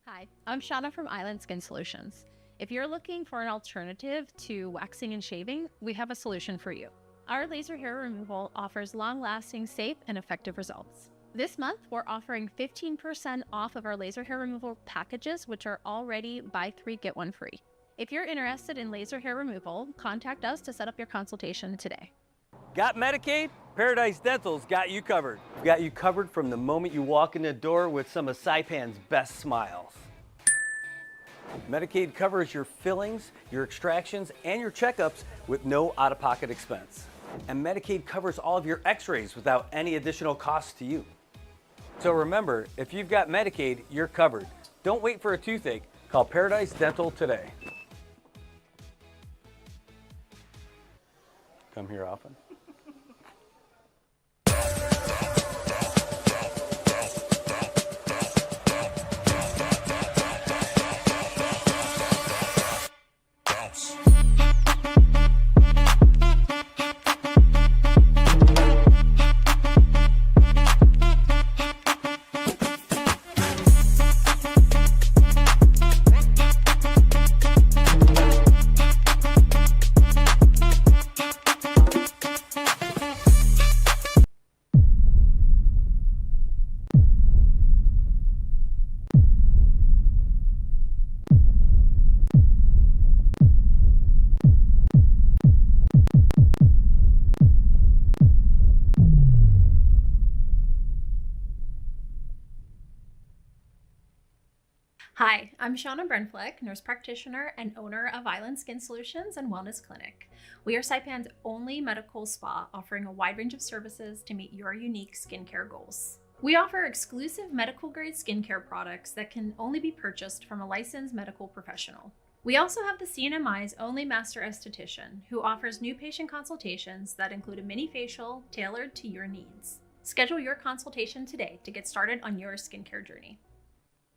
Hi, I'm Shauna from Island Skin Solutions. If you're looking for an alternative to waxing and shaving, we have a solution for you. Our laser hair removal offers long-lasting, safe, and effective results. This month, we're offering 15% off of our laser hair removal packages, which are already buy 3, get 1 free. If you're interested in laser hair removal, contact us to set up your consultation today. Got Medicaid? Paradise Dental's got you covered. We've got you covered from the moment you walk in the door with some of Saipan's best smiles. Medicaid covers your fillings, your extractions, and your checkups with no out-of-pocket expense. And Medicaid covers all of your x-rays without any additional cost to you. So remember, if you've got Medicaid, you're covered. Don't wait for a toothache. Call Paradise Dental today. Come here often. Hi, I'm Shauna Brenfleck, nurse practitioner and owner of Island Skin Solutions and Wellness Clinic. We are Saipan's only medical spa offering a wide range of services to meet your unique skincare goals. We offer exclusive medical-grade skincare products that can only be purchased from a licensed medical professional. We also have the CNMI's only master esthetician, who offers new patient consultations that include a mini facial tailored to your needs. Schedule your consultation today to get started on your skincare journey.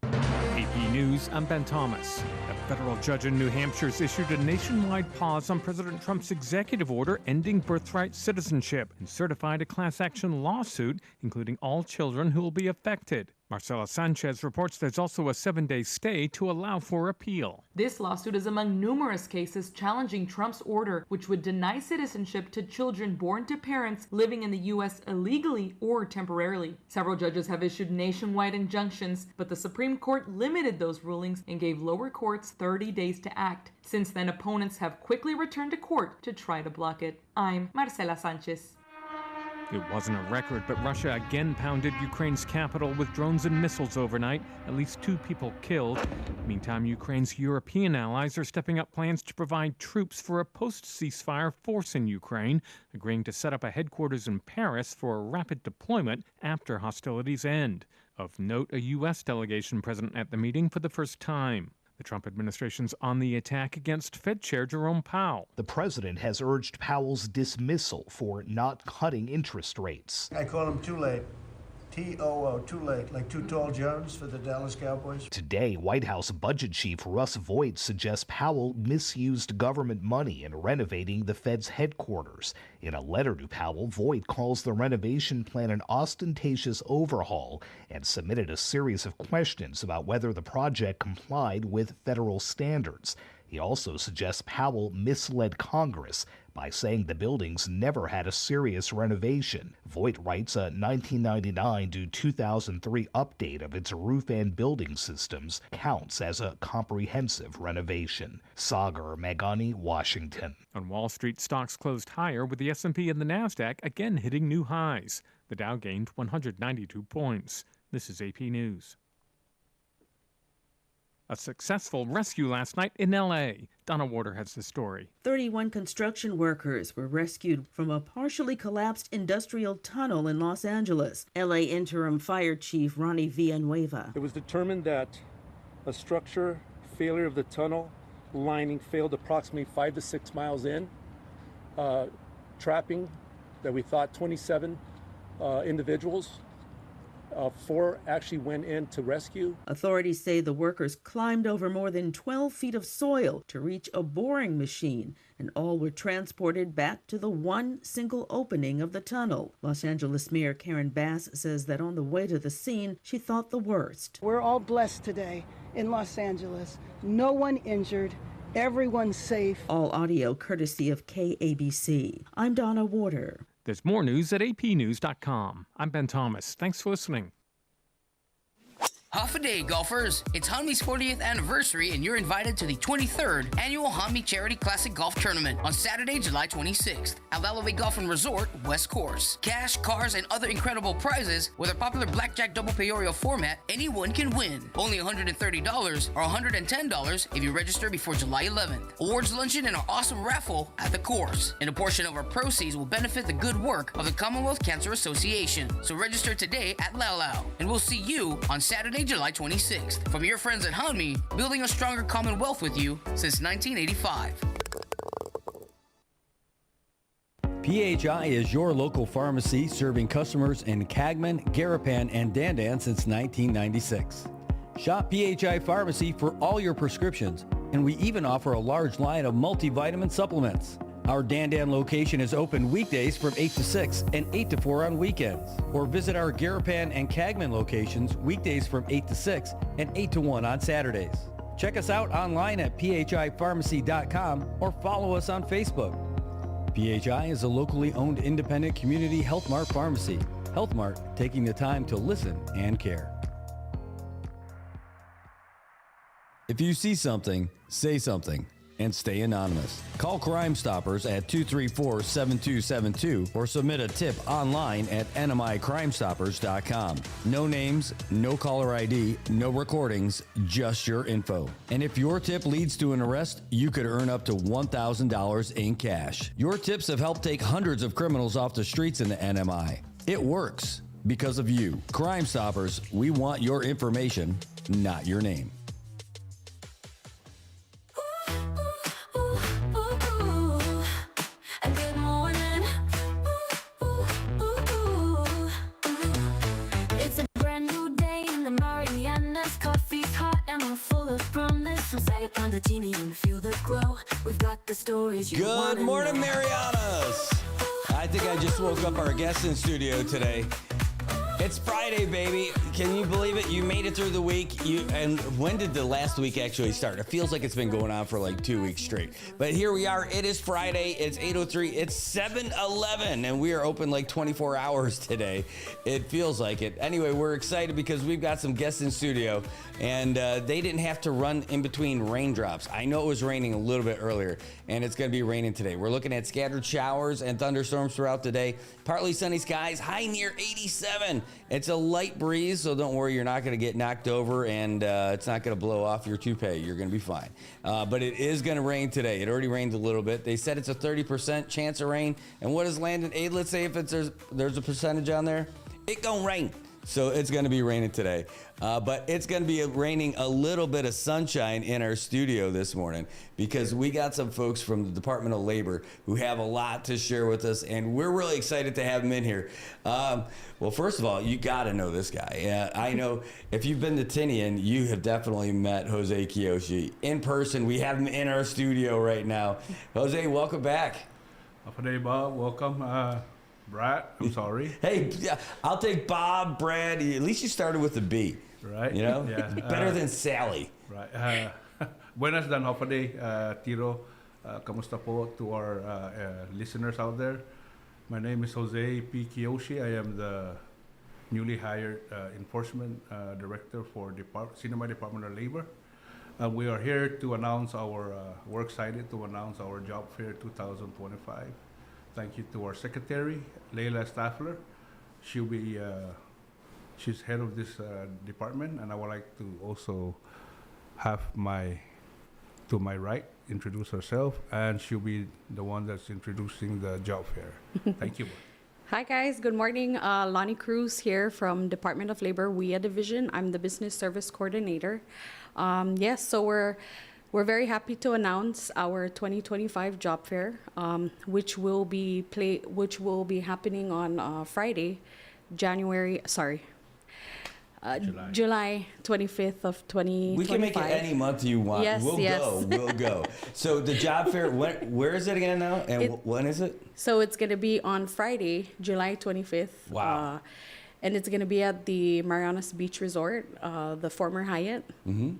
AP News, I'm Ben Thomas. A federal judge in New Hampshire has issued a nationwide pause on President Trump's executive order ending birthright citizenship and certified a class action lawsuit, including all children who will be affected. Marcela Sanchez reports there's also a 7-day stay to allow for appeal. This lawsuit is among numerous cases challenging Trump's order, which would deny citizenship to children born to parents living in the U.S. illegally or temporarily. Several judges have issued nationwide injunctions, but the Supreme Court limited those rulings and gave lower courts 30 days to act. Since then, opponents have quickly returned to court to try to block it. I'm Marcela Sanchez. It wasn't a record, but Russia again pounded Ukraine's capital with drones and missiles overnight. At least 2 people killed. Meantime, Ukraine's European allies are stepping up plans to provide troops for a post-ceasefire force in Ukraine, agreeing to set up a headquarters in Paris for a rapid deployment after hostilities end. Of note, a U.S. delegation present at the meeting for the first time. The Trump administration's on the attack against Fed Chair Jerome Powell. The president has urged Powell's dismissal for not cutting interest rates. I call him too late. T-O-O, too late, like Too Tall Jones for the Dallas Cowboys. Today, White House Budget Chief Russ Vought suggests Powell misused government money in renovating the Fed's headquarters. In a letter to Powell, Vought calls the renovation plan an ostentatious overhaul and submitted a series of questions about whether the project complied with federal standards. He also suggests Powell misled Congress by saying the buildings never had a serious renovation. Vought writes a 1999 to 2003 update of its roof and building systems counts as a comprehensive renovation. Sagar Meghani, Washington. On Wall Street, stocks closed higher with the S&P and the Nasdaq again hitting new highs. The Dow gained 192 points. This is AP News. A successful rescue last night in L.A. Donna Warder has the story. 31 construction workers were rescued from a partially collapsed industrial tunnel in Los Angeles. L.A. Interim Fire Chief Ronnie Villanueva. It was determined that a structure failure of the tunnel lining failed approximately 5 to 6 miles in, trapping that we thought 27 individuals. 4 actually went in to rescue. Authorities say the workers climbed over more than 12 feet of soil to reach a boring machine, and all were transported back to the one single opening of the tunnel. Los Angeles Mayor Karen Bass says that on the way to the scene, she thought the worst. We're all blessed today in Los Angeles. No one injured, everyone safe. All audio courtesy of KABC. I'm Donna Warder. There's more news at apnews.com. I'm Ben Thomas. Thanks for listening. Half a day, golfers. It's Hanmi's 40th anniversary, and you're invited to the 23rd Annual Hanmi Charity Classic Golf Tournament on Saturday, July 26th at Elevate Golf and Resort, West Course. Cash, cars, and other incredible prizes. With our popular blackjack double payorio format, anyone can win. Only $130 or $110 if you register before July 11th. Awards luncheon and our awesome raffle at the course. And a portion of our proceeds will benefit the good work of the Commonwealth Cancer Association. So register today at Laulau, and we'll see you on Saturday, July 26th. From your friends at Hanmi, building a stronger Commonwealth with you since 1985. PHI is your local pharmacy serving customers in Cagman, Garapan, and Dandan since 1996. Shop PHI Pharmacy for all your prescriptions, and we even offer a large line of multivitamin supplements. Our Dandan location is open weekdays from 8 to 6 and 8 to 4 on weekends. Or visit our Garapan and Cagman locations weekdays from 8 to 6 and 8 to 1 on Saturdays. Check us out online at phipharmacy.com or follow us on Facebook. PHI is a locally owned independent community Health Mart pharmacy. Health Mart, taking the time to listen and care. If you see something, say something. And stay anonymous. Call Crime Stoppers at 234-7272 or submit a tip online at nmicrimestoppers.com. No names, no caller ID, no recordings, just your info. And if your tip leads to an arrest, you could earn up to $1,000 in cash. Your tips have helped take hundreds of criminals off the streets in the NMI. It works because of you. Crime Stoppers, we want your information, not your name. It's a brand new day in the Marianas. Coffee's hot and we're full of promise. So say it on the genie and feel the glow. We've got the stories you want. Good morning, Marianas. I think I just woke up our guest in studio today. It's Friday, baby. Can you believe it? You made it through the week. And when did the last week actually start? It feels like it's been going on for like 2 weeks straight. But here we are. It is Friday. It's 8:03. It's 7-Eleven, and we are open like 24 hours today. It feels like it. Anyway, we're excited because we've got some guests in studio, and they didn't have to run in between raindrops. I know it was raining a little bit earlier, and it's going to be raining today. We're looking at scattered showers and thunderstorms throughout the day. Partly sunny skies, high near 87. It's a light breeze, so don't worry, you're not going to get knocked over, and it's not going to blow off your toupee. You're going to be fine. But it is going to rain today. It already rained a little bit. They said it's a 30% chance of rain. And what is Landon? Hey, let's say if there's a percentage on there, it gonna rain. So it's going to be raining today. But it's going to be raining a little bit of sunshine in our studio this morning because we got some folks from the Department of Labor who have a lot to share with us, and we're really excited to have them in here. Well, first of all, you got to know this guy. I know if you've been to Tinian, you have definitely met Jose Kiyoshi in person. We have him in our studio right now. Jose, welcome back. Hey, Bob. Welcome. Brad, I'm sorry. Hey, I'll take Bob, Brad. At least you started with a B. Right. You know? Yeah. Better than Sally. Right. Buenas dan hopefully, Tiro. Kamusta po to our listeners out there. My name is Jose P. Kiyoshi. I am the newly hired Enforcement Director for Sinamay Department of Labor. We are here to announce we're excited to announce our Job Fair 2025. Thank you to our secretary, Leila Staffler. She's head of this department, and I would like to also have to my right introduce herself, and she'll be the one that's introducing the job fair. Thank you. Hi guys, good morning. Lonnie Cruz here from Department of Labor WIA Division. I'm the Business Service Coordinator. So we're very happy to announce our 2025 job fair, which will be happening on Friday, July 25th of 2025. We can make it any month you want. Yes, We'll go. So the job fair, where is it again now? And when is it? So it's going to be on Friday, July 25th. Wow. And it's going to be at the Marianas Beach Resort, the former Hyatt. Mm-hmm.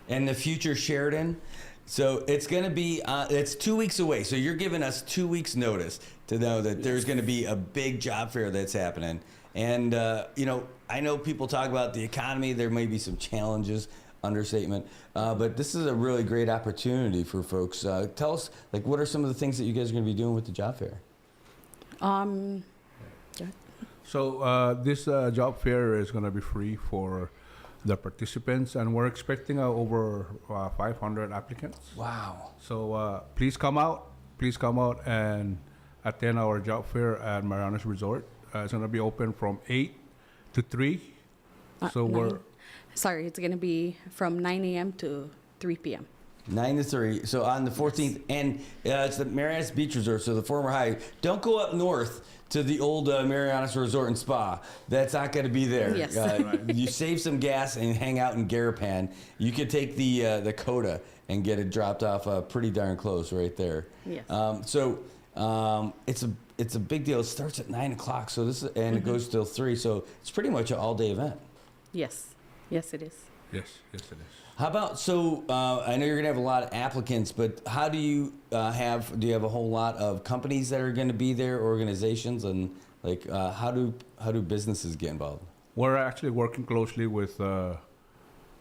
And the future Sheridan. So it's going to be, it's 2 weeks away. So you're giving us 2 weeks notice to know that there's going to be a big job fair that's happening. And, you know, I know people talk about the economy. There may be some challenges, understatement. But this is a really great opportunity for folks. Tell us, like, what are some of the things that you guys are going to be doing with the job fair? So this job fair is going to be free for the participants, and we're expecting over 500 applicants. Wow. So please come out and attend our job fair at Marianas Resort. It's going to be open from 8 to 3. So it's going to be from 9 a.m. to 3 p.m. 9 to 3. So on the 14th, and it's the Marianas Beach Resort, so the former Hyatt. Don't go up north to the old Marianas Resort and Spa. That's not going to be there. Yes. You save some gas and hang out in Garapan. You could take the Coda and get it dropped off pretty darn close right there. Yes. It's a big deal. It starts at 9 o'clock, so this is, and it goes till 3. So it's pretty much an all-day event. Yes, it is. Yes, it is. How about, so I know you're going to have a lot of applicants, but how do you do you have a whole lot of companies that are going to be there, organizations, and like how do businesses get involved? We're actually working closely with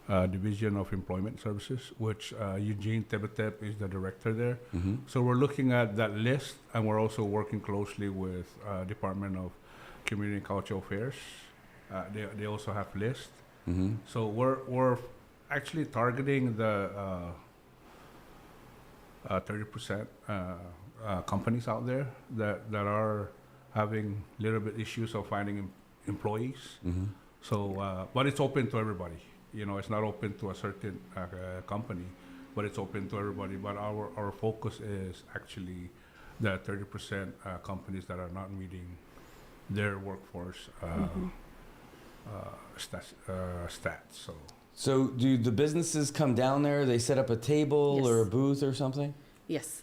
Division of Employment Services, which Eugene Tebetep is the director there. Mm-hmm. So we're looking at that list, and we're also working closely with Department of Community and Cultural Affairs. They also have lists. Mm-hmm. So we're actually targeting the 30% companies out there that are having a little bit issues of finding employees. Mm-hmm. So, but it's open to everybody. You know, it's not open to a certain company, but it's open to everybody. But our focus is actually the 30% companies that are not meeting their workforce stats. So do the businesses come down there? They set up a table Yes. or a booth or something? Yes.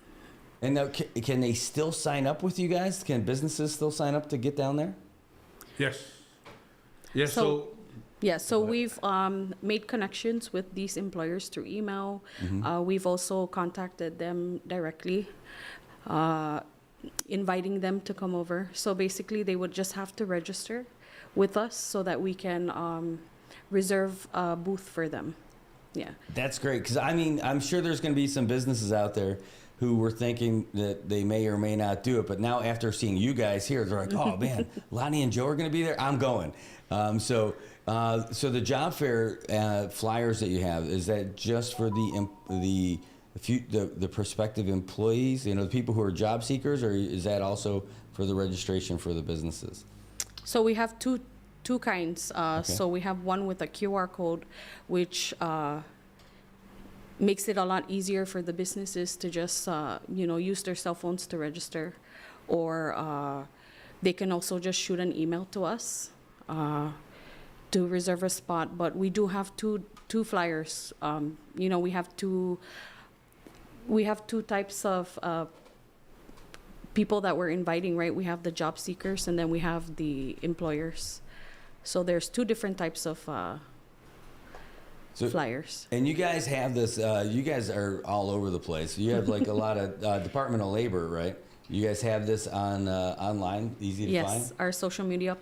And now, can they still sign up with you guys? Can businesses still sign up to get down there? Yes. Yes. So we've made connections with these employers through email. Mm-hmm. We've also contacted them directly, inviting them to come over. So basically, they would just have to register with us so that we can reserve a booth for them. Yeah. That's great, because I mean, I'm sure there's going to be some businesses out there who were thinking that they may or may not do it, but now after seeing you guys here, they're like, oh man, Lonnie and Joe are going to be there. I'm going. So the job fair flyers that you have, is that just for the prospective employees, you know, the people who are job seekers, or is that also for the registration for the businesses? So we have two kinds. Okay. So we have one with a QR code, which makes it a lot easier for the businesses to just use their cell phones to register, or they can also just shoot an email to us to reserve a spot. But we do have two flyers. We have two types of people that we're inviting, right? We have the job seekers, and then we have the employers. So there's two different types of flyers. And you guys have this, you guys are all over the place. You have like a lot of Department of Labor, right? You guys have this on online, easy to find? Yes, our social media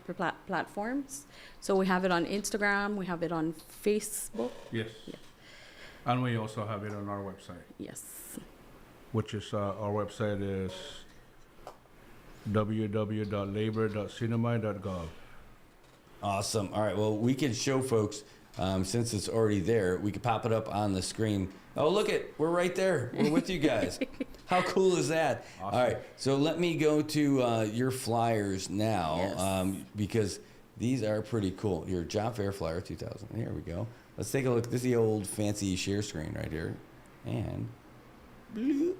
platforms. So we have it on Instagram, we have it on Facebook. Yes. Yeah. And we also have it on our website. Yes. Which is, our website is www.labor.cinema.gov. Awesome. All right. Well, we can show folks, since it's already there, we could pop it up on the screen. Oh, look we're right there. We're with you guys. How cool is that? Awesome. All right. So let me go to your flyers now, Yes. because these are pretty cool. Your job fair flyer 2000. Here we go. Let's take a look. This is the old fancy share screen right here. And bloop.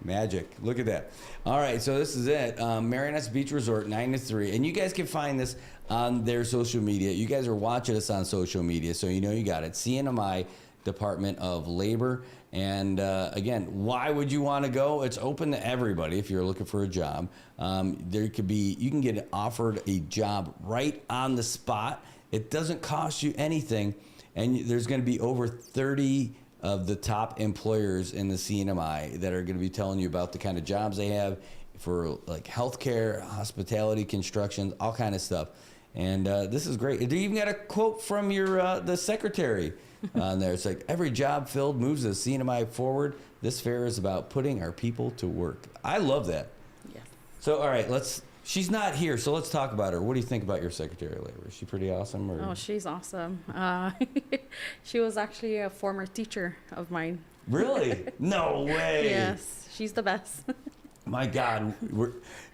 Magic. Look at that. All right, so this is it. Marianas Beach Resort, 9 to 3. And you guys can find this on their social media. You guys are watching us on social media, so you know you got it. CNMI, Department of Labor. And again, why would you want to go? It's open to everybody if you're looking for a job. You can get offered a job right on the spot. It doesn't cost you anything. And there's going to be over 30 of the top employers in the CNMI that are going to be telling you about the kind of jobs they have for like healthcare, hospitality, construction, all kind of stuff. And this is great. You even got a quote from your the secretary on there. It's like, every job filled moves the CNMI forward. This fair is about putting our people to work. I love that. Yeah. So, all right, she's not here, so let's talk about her. What do you think about your Secretary of Labor? Is she pretty awesome? Or? Oh, she's awesome. She was actually a former teacher of mine. Really? No way. Yes, she's the best. My God.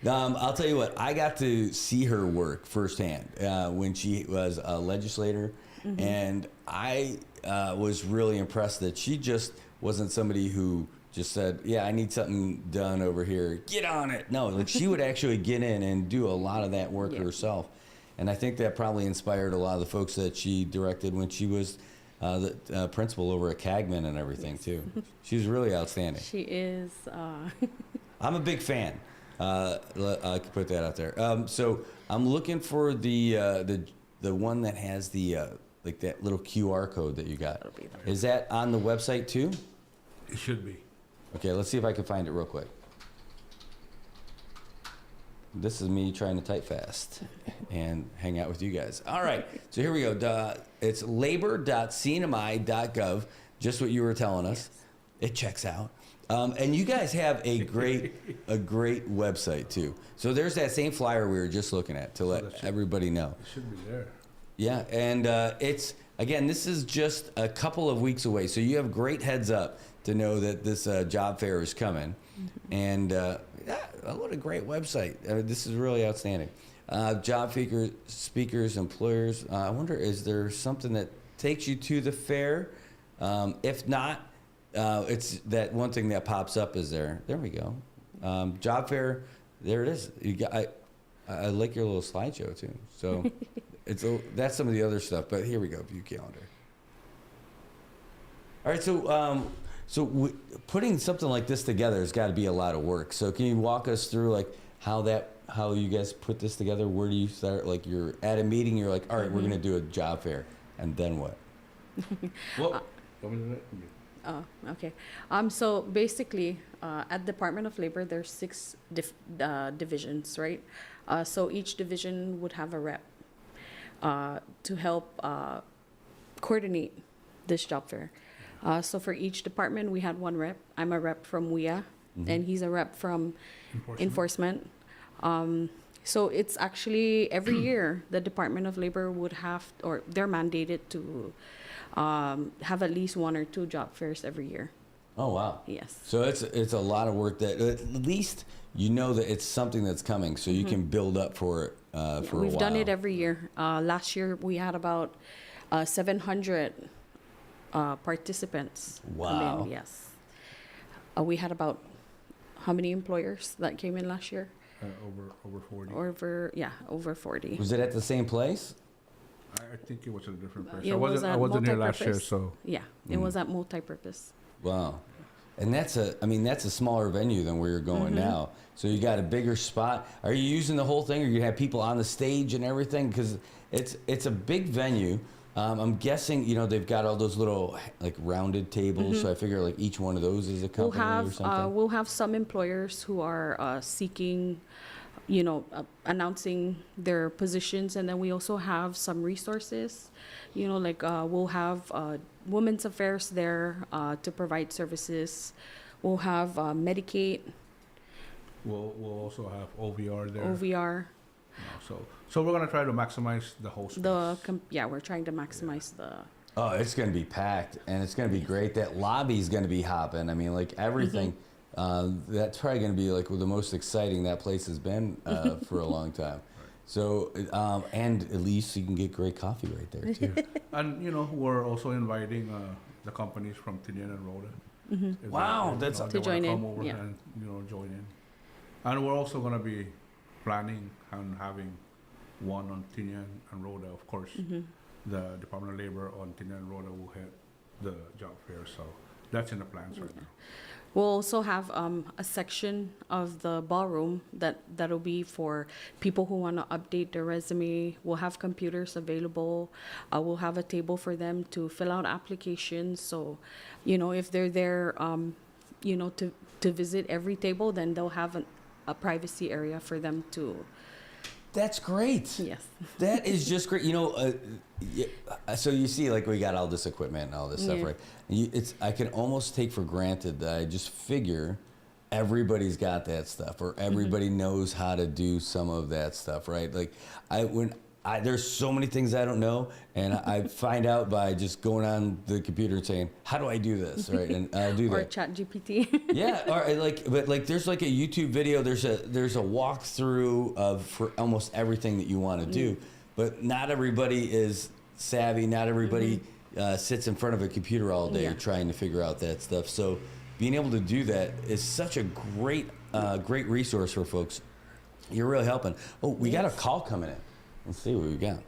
I'll tell you what, I got to see her work firsthand when she was a legislator, and I was really impressed that she just wasn't somebody who just said, yeah, I need something done over here. Get on it. No, like she would actually get in and do a lot of that work herself. And I think that probably inspired a lot of the folks that she directed when she was the principal over at Cagman and everything, too. She's really outstanding. She is. I'm a big fan. I can put that out there. So I'm looking for the one that has the like that little QR code that you got. Is that on the website too? It should be. Okay, let's see if I can find it real quick. This is me trying to type fast and hang out with you guys. All right, so here we go. It's labor.cnmi.gov, just what you were telling us. Yes. It checks out. And you guys have a great website too. So there's that same flyer we were just looking at to let everybody know. It should be there. Yeah, and it's, again, this is just a couple of weeks away, so you have great heads up to know that this job fair is coming. And what a great website. This is really outstanding. Job speakers, employers. I wonder, is there something that takes you to the fair? If not, it's that one thing that pops up is there. There we go. Job fair, there it is. You got, I like your little slideshow too. So that's some of the other stuff, but here we go, view calendar. All right, so putting something like this together has got to be a lot of work. So can you walk us through like how you guys put this together? Where do you start? Like you're at a meeting, you're like, all right, we're going to do a job fair, and then what? Well, okay. So basically, at Department of Labor, there's 6 divisions, right? So each division would have a rep to help coordinate this job fair. So for each department, we had one rep. I'm a rep from WIA, and he's a rep from enforcement. So it's actually every year the Department of Labor would have, or they're mandated to have at least 1 or 2 job fairs every year. Oh, wow. Yes. So it's a lot of work that at least you know that it's something that's coming, so you can build up for it for a while. We've done it every year. Last year we had about 700 participants. Wow. Come in. Yes. We had about how many employers that came in last year? Over 40. Over 40. Was it at the same place? I think it was at a different place. It I wasn't here last year, so. Yeah, it was at multipurpose. Wow. And that's a smaller venue than where you're going now. So you got a bigger spot. Are you using the whole thing, or you have people on the stage and everything? Because it's a big venue. I'm guessing, they've got all those little like rounded tables. So I figure like each one of those is a company or something. We'll have some employers who are seeking, announcing their positions, and then we also have some resources. We'll have women's affairs there to provide services. We'll have Medicaid. We'll also have OVR there. OVR. So we're gonna try to maximize the whole space. We're trying to maximize the. Oh, it's gonna be packed, and it's gonna be great. That lobby's gonna be hopping. I mean, like everything. That's probably gonna be like the most exciting that place has been for a long time. So, and at least you can get great coffee right there too. And we're also inviting the companies from Tinian and Rhoda. Wow, that's to join in. Come over and join in. And we're also gonna be planning on having one on Tinian and Rhoda, of course. The Department of Labor on Tinian and Rhoda will head the job fair, so That's in the plans right now. We'll also have a section of the ballroom that'll be for people who want to update their resume. We'll have computers available. We'll have a table for them to fill out applications. So, if they're there, to visit every table, then they'll have a privacy area for them to. That's great. Yes. That is just great. So you see, like, we got all this equipment and all this stuff, right? I can almost take for granted that I just figure everybody's got that stuff, or everybody knows how to do some of that stuff, right? Like, there's so many things I don't know, and I find out by just going on the computer and saying, "How do I do this?" Right, and I'll do that. Or ChatGPT. Yeah, or there's like a YouTube video. There's a walkthrough for almost everything that you want to do, but not everybody is savvy. Not everybody sits in front of a computer all day trying to figure out that stuff. So being able to do that is such a great resource for folks. You're really helping. Oh, we got a call coming in. Let's see what we got.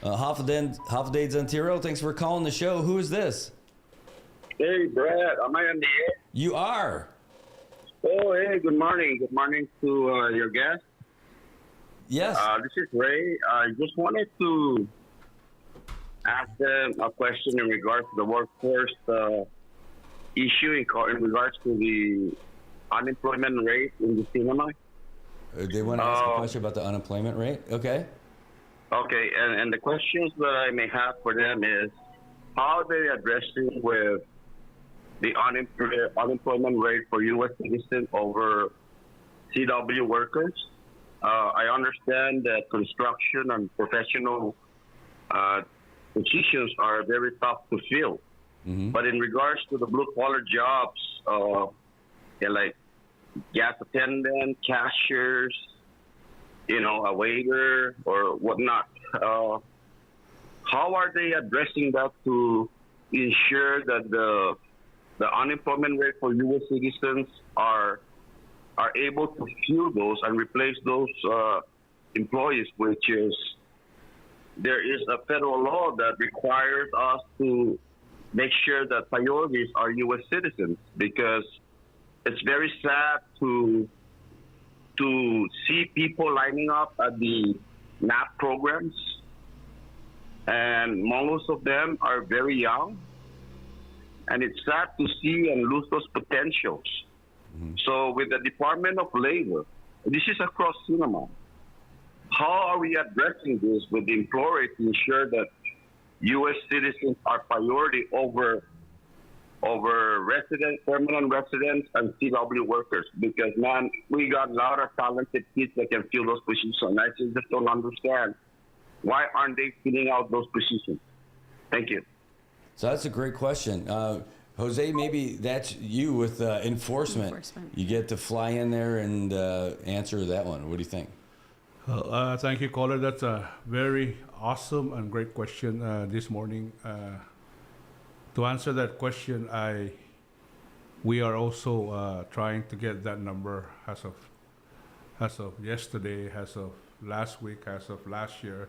Hoffade's Ontario, thanks for calling the show. Who is this? Hey, Brad, am I on the air? You are. Oh, hey, good morning. Good morning to your guest. Yes. This is Ray. I just wanted to ask them a question in regards to the workforce issue in regards to the unemployment rate in the cinema. They want to ask a question about the unemployment rate? Okay. Okay, and the questions that I may have for them is, how are they addressing with the unemployment rate for U.S. citizens over CW workers? I understand that construction and professional positions are very tough to fill. But in regards to the blue-collar jobs, like gas attendant, cashiers, a waiter or whatnot. How are they addressing that to ensure that the unemployment rate for U.S. citizens are able to fill those and replace those employees, which is there is a federal law that requires us to make sure that priorities are U.S. citizens, because it's very sad to see people lining up at the NAP programs, and most of them are very young, and it's sad to see and lose those potentials. So with the Department of Labor, this is across cinema, how are we addressing this with the employer to ensure that U.S. citizens are priority over residents, permanent residents, and CW workers? Because, man, we got a lot of talented kids that can fill those positions, and I just don't understand why aren't they filling out those positions. Thank you. So that's a great question. Jose, maybe that's you with enforcement. You get to fly in there and answer that one. What do you think? Thank you, caller. That's a very awesome and great question this morning. To answer that question, we are also trying to get that number as of yesterday, as of last week, as of last year.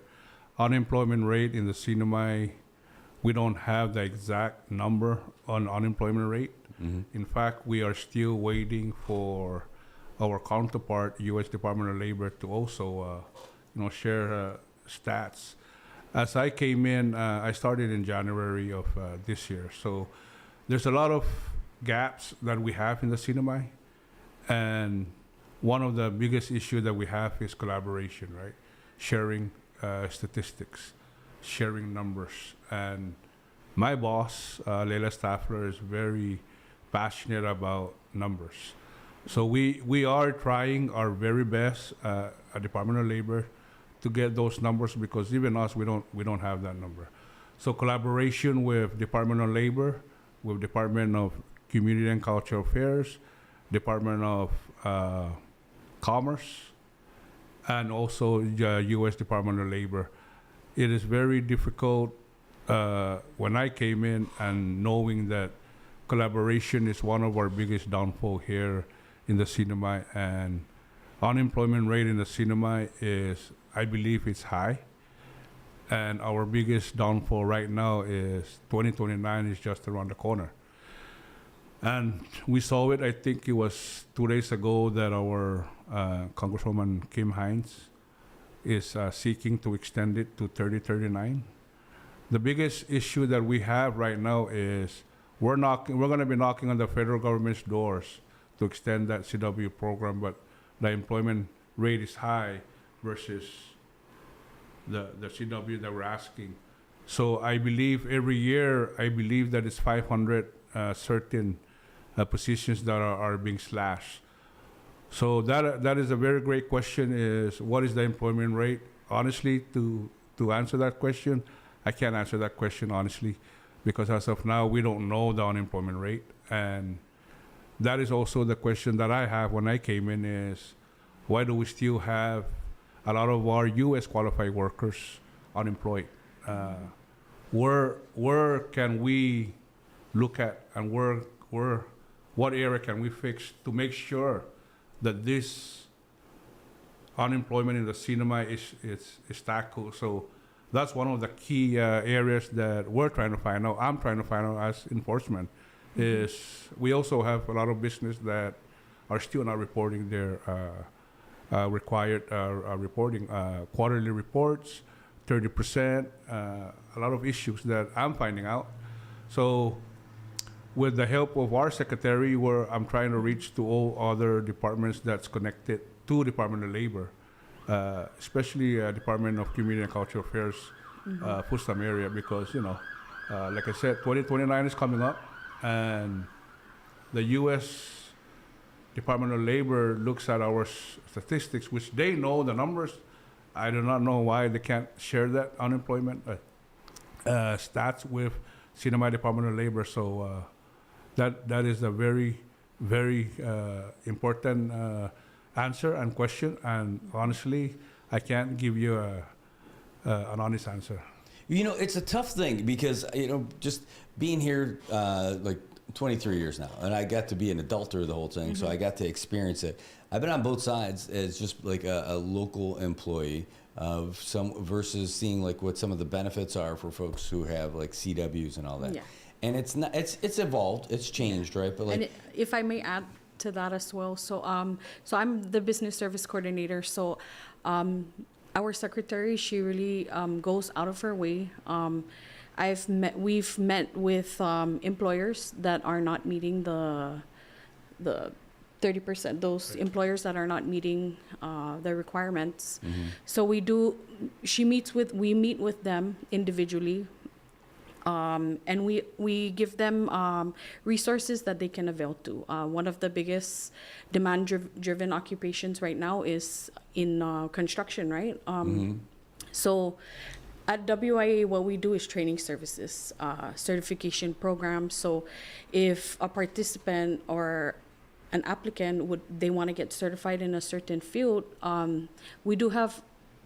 Unemployment rate in the CNMI, we don't have the exact number on unemployment rate. In fact, we are still waiting for our counterpart, U.S. Department of Labor, to also share stats. As I came in, I started in January of this year. So there's a lot of gaps that we have in the CNMI. And one of the biggest issues that we have is collaboration, right? Sharing statistics, sharing numbers. And my boss, Leila Staffler, is very passionate about numbers. So we are trying our very best at Department of Labor to get those numbers, because even us, we don't have that number. So collaboration with Department of Labor, with Department of Community and Cultural Affairs, Department of Commerce, and also U.S. Department of Labor. It is very difficult when I came in, and knowing that collaboration is one of our biggest downfall here in the CNMI, and unemployment rate in the CNMI is, I believe it's high. And our biggest downfall right now is 2029 is just around the corner. And we saw it, I think it was 2 days ago, that our Congresswoman Kim Hines is seeking to extend it to 3039. The biggest issue that we have right now is we're going to be knocking on the federal government's doors to extend that CW program, but the employment rate is high versus the CW that we're asking. So I believe every year, that it's 500 certain positions that are being slashed. So that is a very great question, is what is the employment rate? Honestly, to answer that question, I can't answer that question honestly, because as of now, we don't know the unemployment rate. And that is also the question that I have when I came in, is why do we still have a lot of our U.S. qualified workers unemployed? Where can we look at, and what area can we fix to make sure that this unemployment in the cinema is tackled? So that's one of the key areas that we're trying to find out. I'm trying to find out as enforcement. Is we also have a lot of business that are still not reporting their required reporting, quarterly reports, 30%, a lot of issues that I'm finding out. So with the help of our secretary, I'm trying to reach to all other departments that's connected to Department of Labor, especially Department of Community and Cultural Affairs, Fustam area, because, like I said, 2029 is coming up, and the U.S. Department of Labor looks at our statistics, which they know the numbers. I do not know why they can't share that unemployment stats with Cinema Department of Labor. So that is a very, very important answer and question. And honestly, I can't give you an honest answer. It's a tough thing because, just being here like 23 years now, and I got to be an adult through the whole thing, so I got to experience it. I've been on both sides as just like a local employee of some versus seeing like what some of the benefits are for folks who have like CWs and all that. Yeah. And it's not, it's evolved, it's changed, right? But like, if I may add to that as well, so I'm the business service coordinator. So our secretary, she really goes out of her way. We've met with employers that are not meeting the 30%, those employers that are not meeting the requirements. So we meet with them individually, and we give them resources that they can avail to. One of the biggest demand-driven occupations right now is in construction, right? So at WIA, what we do is training services, certification programs. So if a participant or an applicant they want to get certified in a certain field, we do have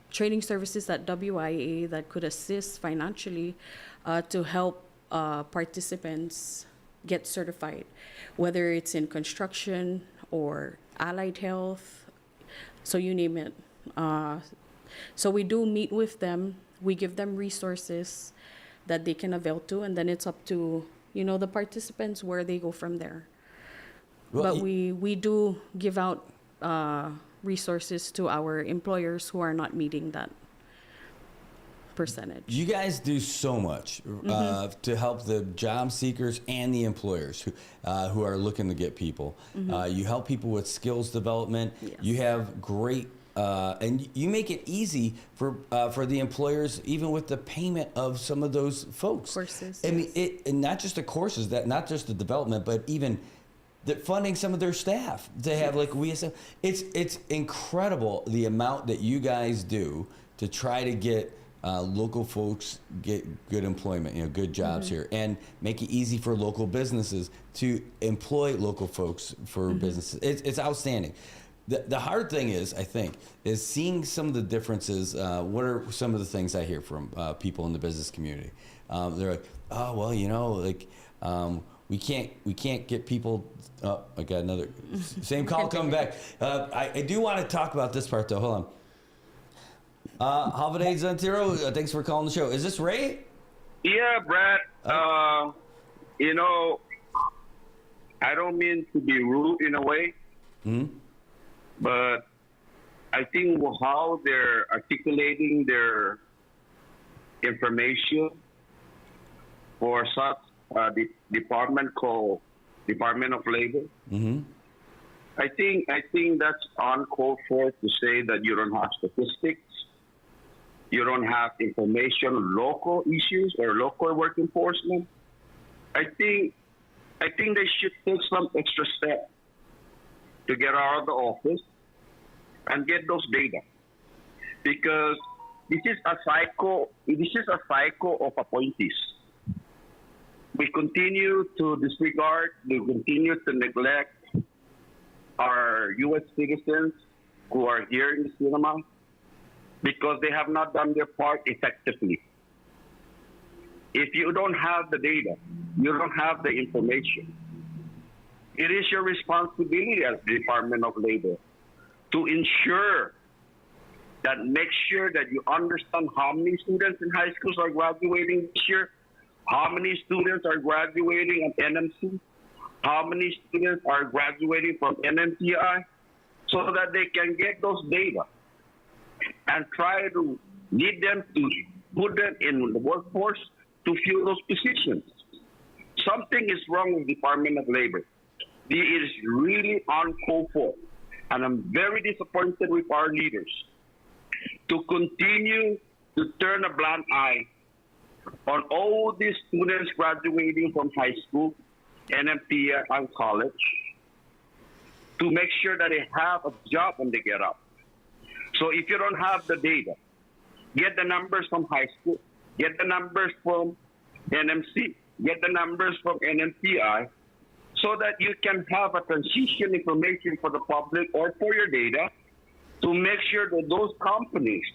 training services at WIA that could assist financially to help participants get certified, whether it's in construction or allied health, so you name it. So we do meet with them. We give them resources that they can avail to, and then it's up to the participants where they go from there. Well, but we do give out resources to our employers who are not meeting that percentage. You guys do so much to help the job seekers and the employers who are looking to get people. You help people with skills development. Yes. You have great and you make it easy for the employers, even with the payment of some of those folks. Courses. I mean, and not just the courses, not just the development, but even funding some of their staff to have it's incredible the amount that you guys do to try to get local folks get good employment, good jobs here, and make it easy for local businesses to employ local folks for businesses. It's outstanding. The hard thing is, I think, is seeing some of the differences. What are some of the things I hear from people in the business community? They're like, oh, well, we can't get people. Oh, I got another same call coming back. I do want to talk about this part though. Hold on. Holiday Zantiro, thanks for calling the show. Is this Ray? Yeah, Brad. I don't mean to be rude in a way, but I think how they're articulating their information for such the department called Department of Labor. I think that's uncalled for to say that you don't have statistics, you don't have information, local issues or local work enforcement. I think they should take some extra step to get out of the office and get those data, because this is a cycle. This is a cycle of appointees. We continue to disregard. We continue to neglect our U.S. citizens who are here in the cinema because they have not done their part effectively. If you don't have the data, you don't have the information. It is your responsibility as the Department of Labor to ensure that, make sure that you understand how many students in high schools are graduating this year, how many students are graduating at NMC, how many students are graduating from NMTI, so that they can get those data and try to lead them to put them in the workforce to fill those positions. Something is wrong with the Department of Labor. It is really uncalled for. And I'm very disappointed with our leaders to continue to turn a blind eye on all these students graduating from high school, NMT, and college, to make sure that they have a job when they get up. So if you don't have the data, get the numbers from high school, get the numbers from NMC, get the numbers from NMTI, so that you can have a transition information for the public or for your data to make sure that those companies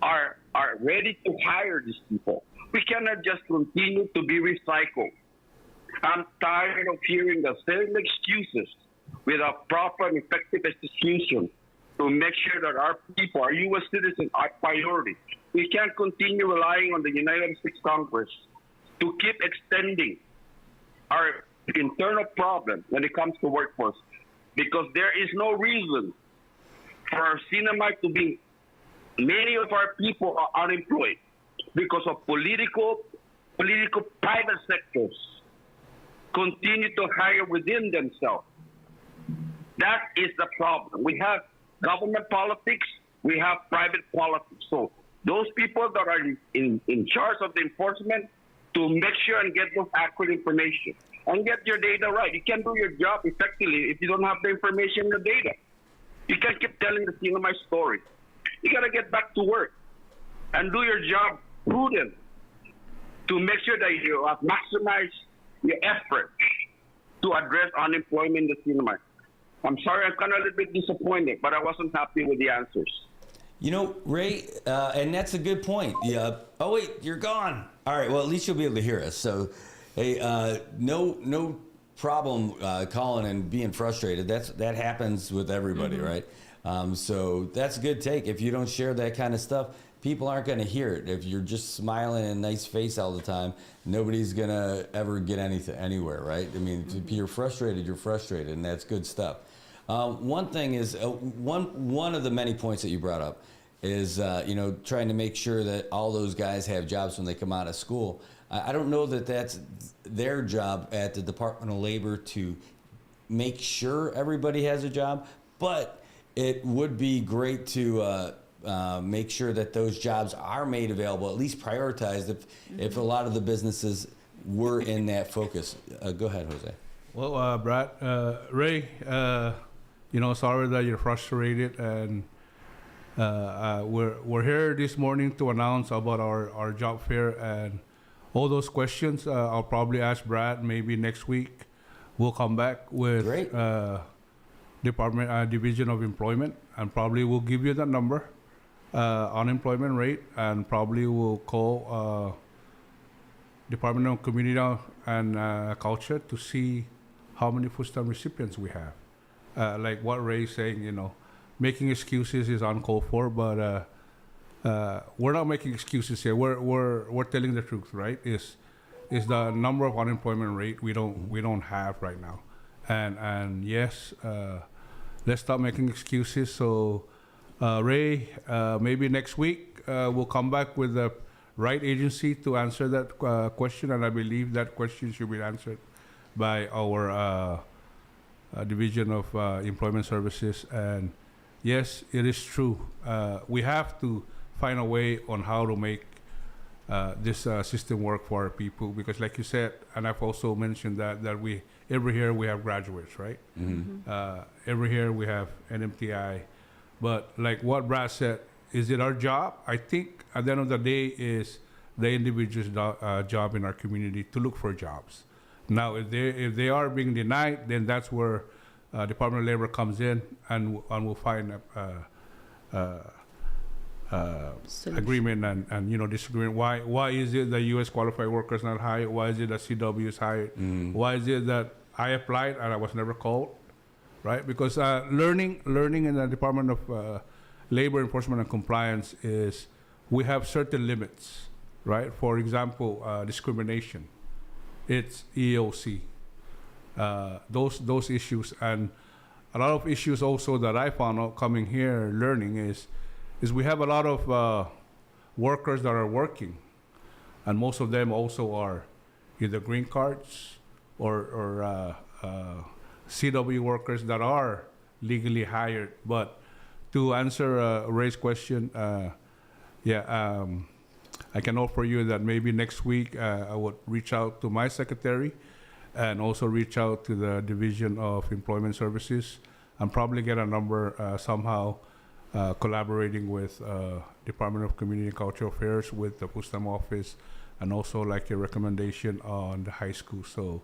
are ready to hire these people. We cannot just continue to be recycled. I'm tired of hearing the same excuses without proper and effective execution to make sure that our people, our U.S. citizens, are priority. We can't continue relying on the United States Congress to keep extending our internal problem when it comes to workforce, because there is no reason for our cinema to be, many of our people are unemployed because of political private sectors continue to hire within themselves. That is the problem. We have government politics, we have private politics. So those people that are in charge of the enforcement, to make sure and get those accurate information and get your data right. You can't do your job effectively if you don't have the information and the data. You can't keep telling the cinema story. You got to get back to work and do your job prudent to make sure that you have maximized your effort to address unemployment in the cinema. I'm sorry, I'm kind of a little bit disappointed, but I wasn't happy with the answers. You know, Ray, and that's a good point. Yeah. Oh, wait, you're gone. All right, well, at least you'll be able to hear us. So, hey, no problem calling and being frustrated. That happens with everybody, right? So that's a good take. If you don't share that kind of stuff, people aren't going to hear it. If you're just smiling and a nice face all the time, nobody's going to ever get anywhere, right? I mean, if you're frustrated, and that's good stuff. One thing is, one of the many points that you brought up is, trying to make sure that all those guys have jobs when they come out of school. I don't know that that's their job at the Department of Labor to make sure everybody has a job, but it would be great to make sure that those jobs are made available, at least prioritized if a lot of the businesses were in that focus. Go ahead, Jose. Well, Brad, Ray, sorry that you're frustrated, and we're here this morning to announce about our job fair, and all those questions I'll probably ask Brad maybe next week. We'll come back with Division of Employment, and probably we'll give you that number, unemployment rate, and probably we'll call Department of Community and Culture to see how many food stamp recipients we have. Like what Ray's saying, making excuses is uncalled for, but we're not making excuses here. We're telling the truth, right? Is is the number of unemployment rate we don't have right now, and yes, let's stop making excuses. So, Ray, maybe next week we'll come back with the right agency to answer that question, and I believe that question should be answered by our Division of Employment Services. And yes, it is true. We have to find a way on how to make this system work for our people, because like you said, and I've also mentioned that we every year we have graduates, right? Every year we have NMTI, but like what Brad said, is it our job? I think at the end of the day is the individual's job in our community to look for jobs. Now, if they are being denied, then that's where Department of Labor comes in and will find agreement and disagreement. Why is it the U.S. qualified workers not hired? Why is it that CW is hired? Why is it that I applied and I was never called? Right? Because learning in the Department of Labor Enforcement and Compliance is we have certain limits, right? For example, discrimination. It's EOC. Those issues, and a lot of issues also that I found out coming here learning is we have a lot of workers that are working, and most of them also are either green cards or CW workers that are legally hired. But to answer Ray's question, I can offer you that maybe next week I would reach out to my secretary and also reach out to the Division of Employment Services and probably get a number somehow collaborating with Department of Community and Cultural Affairs, with the Pustam office, and also like your recommendation on the high school. So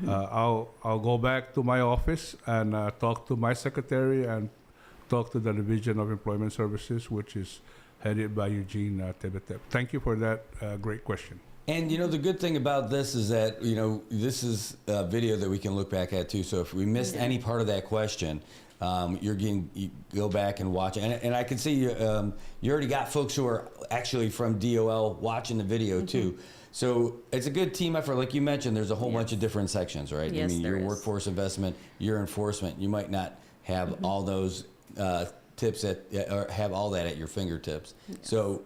I'll go back to my office and talk to my secretary and talk to the Division of Employment Services, which is headed by Eugene Tebetep. Thank you for that great question. And the good thing about this is that this is a video that we can look back at too. So if we missed any part of that question, you go back and watch it. And I can see you already got folks who are actually from DOL watching the video too. So it's a good team effort. Like you mentioned, there's a whole bunch of different sections, right? Yes, your workforce investment, your enforcement. You might not have all those tips or have all that at your fingertips. So,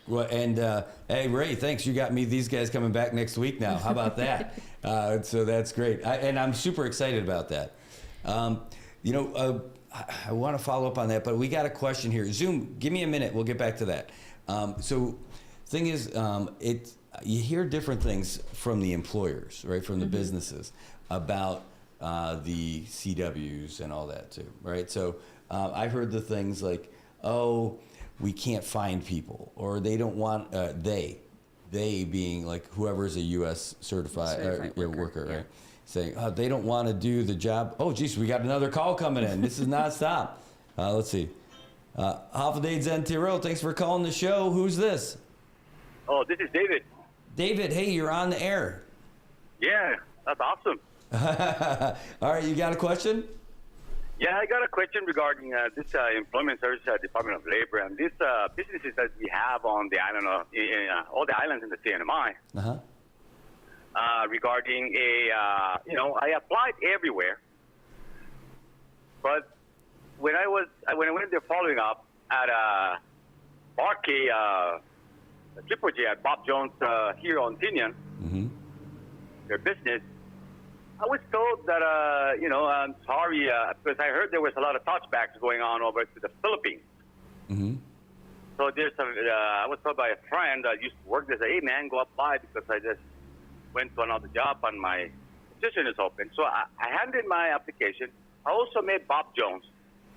hey, Ray, thanks. You got me these guys coming back next week now. How about that? So that's great. And I'm super excited about that. I want to follow up on that, but we got a question here. Zoom, give me a minute. We'll get back to that. So thing is, you hear different things from the employers, right, from the businesses about the CWs and all that too, right? So I've heard the things like, oh, we can't find people, or they don't want, they being like whoever's a U.S. certified worker, right? Saying, oh, they don't want to do the job. Oh, geez, we got another call coming in. This is nonstop. Let's see. Hafeday Zen Tiro, thanks for calling the show. Who's this? Oh, this is David. David, hey, you're on the air. Yeah, that's awesome. All right, you got a question? Yeah, I got a question regarding this Employment Services Department of Labor and these businesses that we have on the island, all the islands in the CNMI. Regarding I applied everywhere, but when I went there following up at Barkey, Triple J at Bob Jones here on Tinian, their business, I was told that I'm sorry because I heard there was a lot of touchbacks going on over to the Philippines. So there's I was told by a friend that used to work there, hey man, go apply because I just went to another job and my position is open. So I handed in my application. I also made Bob Jones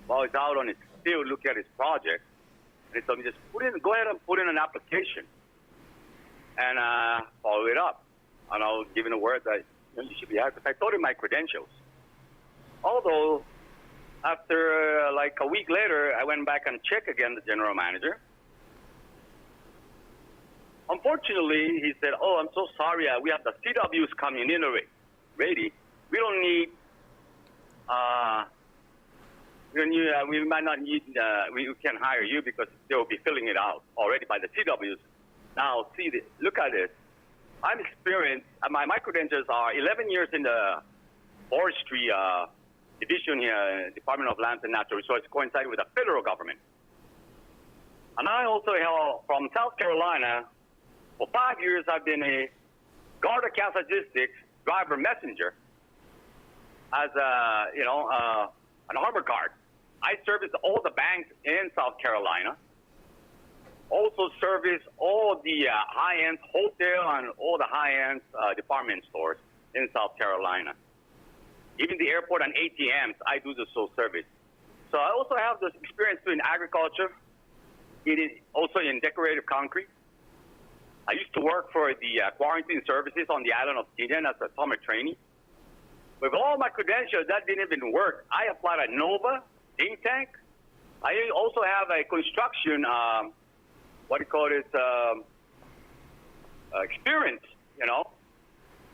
while he's out on his field looking at his project. And he told me just go ahead and put in an application and follow it up. And I was given a word that you should be hired because I told him my credentials. Although after like a week later, I went back and checked again the general manager. Unfortunately, he said, oh, I'm so sorry. We have the CWs coming in already. We don't need, we might not need, we can't hire you because they will be filling it out already by the CWs. Now, look at this. I'm experienced. My credentials are 11 years in the forestry division here, Department of Lands and Natural Resources, coinciding with the federal government. And I also held from South Carolina. For 5 years, I've been a Garda Kansas District driver messenger as an armor guard. I service all the banks in South Carolina. Also service all the high-end hotel and all the high-end department stores in South Carolina. Even the airport and ATMs, I do the sole service. So I also have this experience in agriculture, also in decorative concrete. I used to work for the quarantine services on the island of Tinian as a summer trainee. With all my credentials, that didn't even work. I applied at NOVA, think tank. I also have a construction, experience,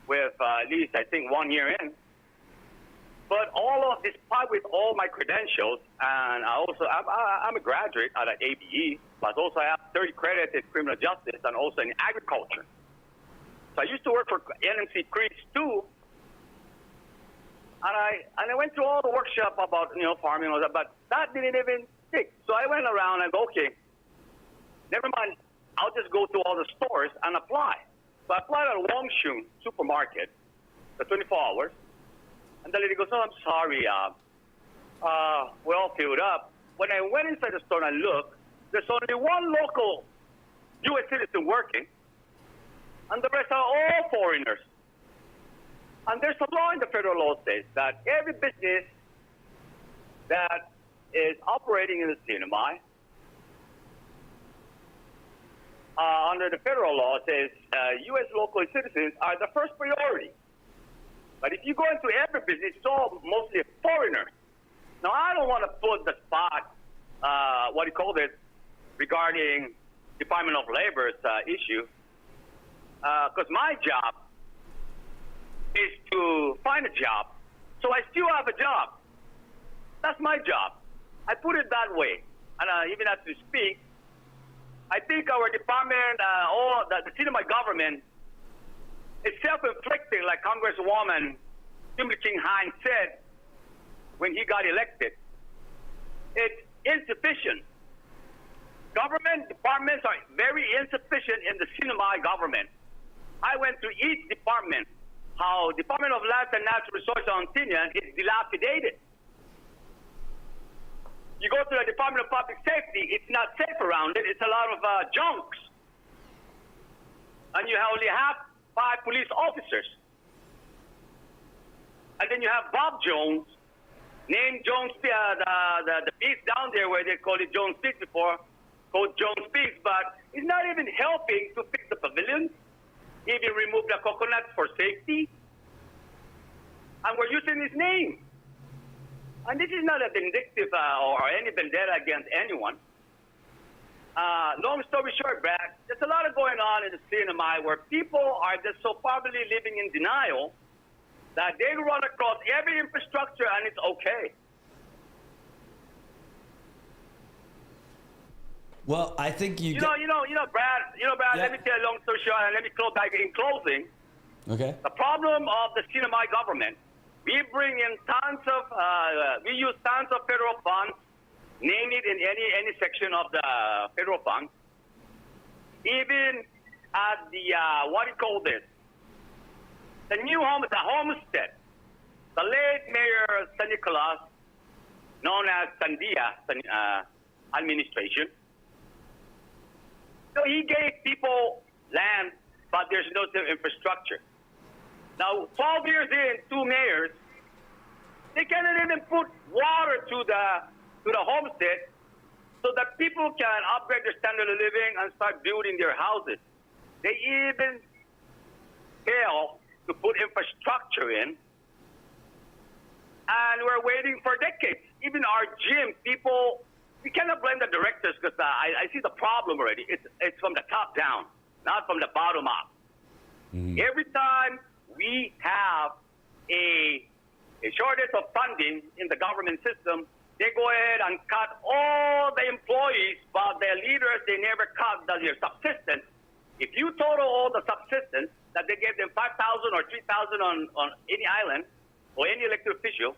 with at least, I think, 1 year in. But despite with all my credentials, and I'm a graduate at ABE, but also I have 30 credits in criminal justice and also in agriculture. So I used to work for NMC Creeks too, and I went through all the workshop about farming and all that, but that didn't even stick. So I went around and go, okay, never mind, I'll just go to all the stores and apply. So I applied at Wangshun supermarket for 24 hours. And the lady goes, oh, I'm sorry, we're all filled up. When I went inside the store and looked, there's only one local U.S. citizen working, and the rest are all foreigners. And there's a law in the federal law says that every business that is operating in the cinema, under the federal law says U.S. local citizens are the first priority. But if you go into every business, it's all mostly foreigners. Now, I don't want to put the spot, regarding Department of Labor's issue, because my job is to find a job. So I still have a job. That's my job. I put it that way. And even as we speak, I think our department, the cinema government, is self-inflicting, like Congresswoman Kimberly King Hines said when he got elected. It's insufficient. Government departments are very insufficient in the cinema government. I went to each department, how Department of Lands and Natural Resources on Tinian is dilapidated. You go to the Department of Public Safety, it's not safe around it. It's a lot of junks. And you only have 5 police officers. And then you have Bob Jones, named Jones, the beast down there where they called it Jones Peaks before, called Jones Peaks, but he's not even helping to fix the pavilions. He even removed the coconuts for safety. And we're using his name. And this is not a vindictive or any vendetta against anyone. Long story short, Brad, there's a lot of going on in the cinema where people are just so probably living in denial that they run across every infrastructure and it's okay. Well, I think Brad, let me tell you a long story short, and let me close back in closing. Okay. The problem of the cinema government, we bring in we use tons of federal funds, name it in any section of the federal funds. Even at the, the new home, the homestead, the late Mayor San Nicolas, known as Sandia administration, so he gave people land, but there's no infrastructure. Now, 12 years in, 2 mayors, they cannot even put water to the homestead so that people can upgrade their standard of living and start building their houses. They even fail to put infrastructure in, and we're waiting for decades. Even our gym, people, we cannot blame the directors because I see the problem already. It's from the top down, not from the bottom up. Mm-hmm. Every time we have a shortage of funding in the government system, they go ahead and cut all the employees, but their leaders, they never cut their subsistence. If you total all the subsistence that they gave them 5,000 or 3,000 on any island or any elected official,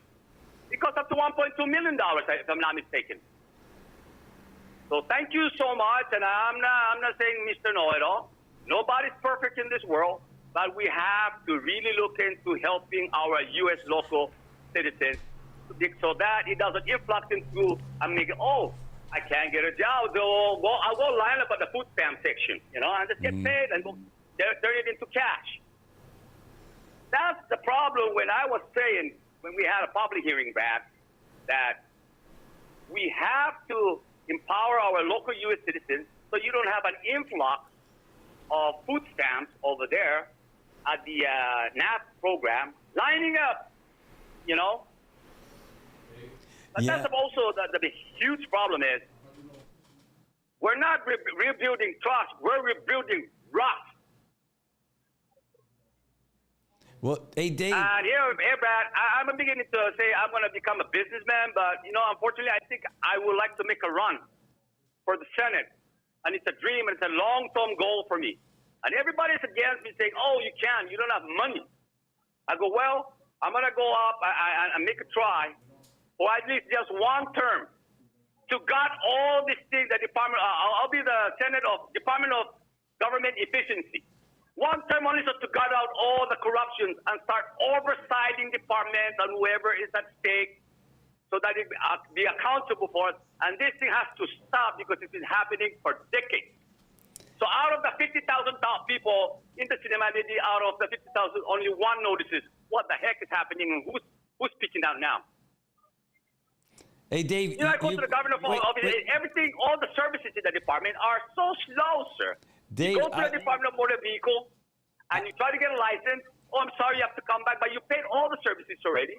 it costs up to $1.2 million, if I'm not mistaken. So thank you so much, and I'm not saying Mr. Know-it-all. Nobody's perfect in this world, but we have to really look into helping our U.S. local citizens so that it doesn't influx into, I can't get a job. I'll go line up at the food stamp section, and just get paid and turn it into cash. That's the problem when I was saying, when we had a public hearing back, that we have to empower our local U.S. citizens so you don't have an influx of food stamps over there at the NAP program lining up, But that's also the huge problem is we're not rebuilding trust, we're rebuilding rust. Well, hey, Dave. And here, Brad, I'm beginning to say I'm going to become a businessman, but, unfortunately, I think I would like to make a run for the Senate. And it's a dream, and it's a long-term goal for me. And everybody's against me saying, you can't, you don't have money. I go, well, I'm going to go up and make a try, or at least just one term, to gut all these things, I'll be the Senate of Department of Government Efficiency. One term only so to gut out all the corruptions and start oversighting departments and whoever is at stake so that it be accountable for it. And this thing has to stop because it's been happening for decades. So out of the 50,000 people in the cinema, maybe out of the 50,000, only one notices what the heck is happening and who's speaking out now. Hey, Dave. I go to the government office, everything, all the services in the department are so slow, sir. Dave, you go to the Department of Motor Vehicle and you try to get a license. I'm sorry, you have to come back, but you paid all the services already.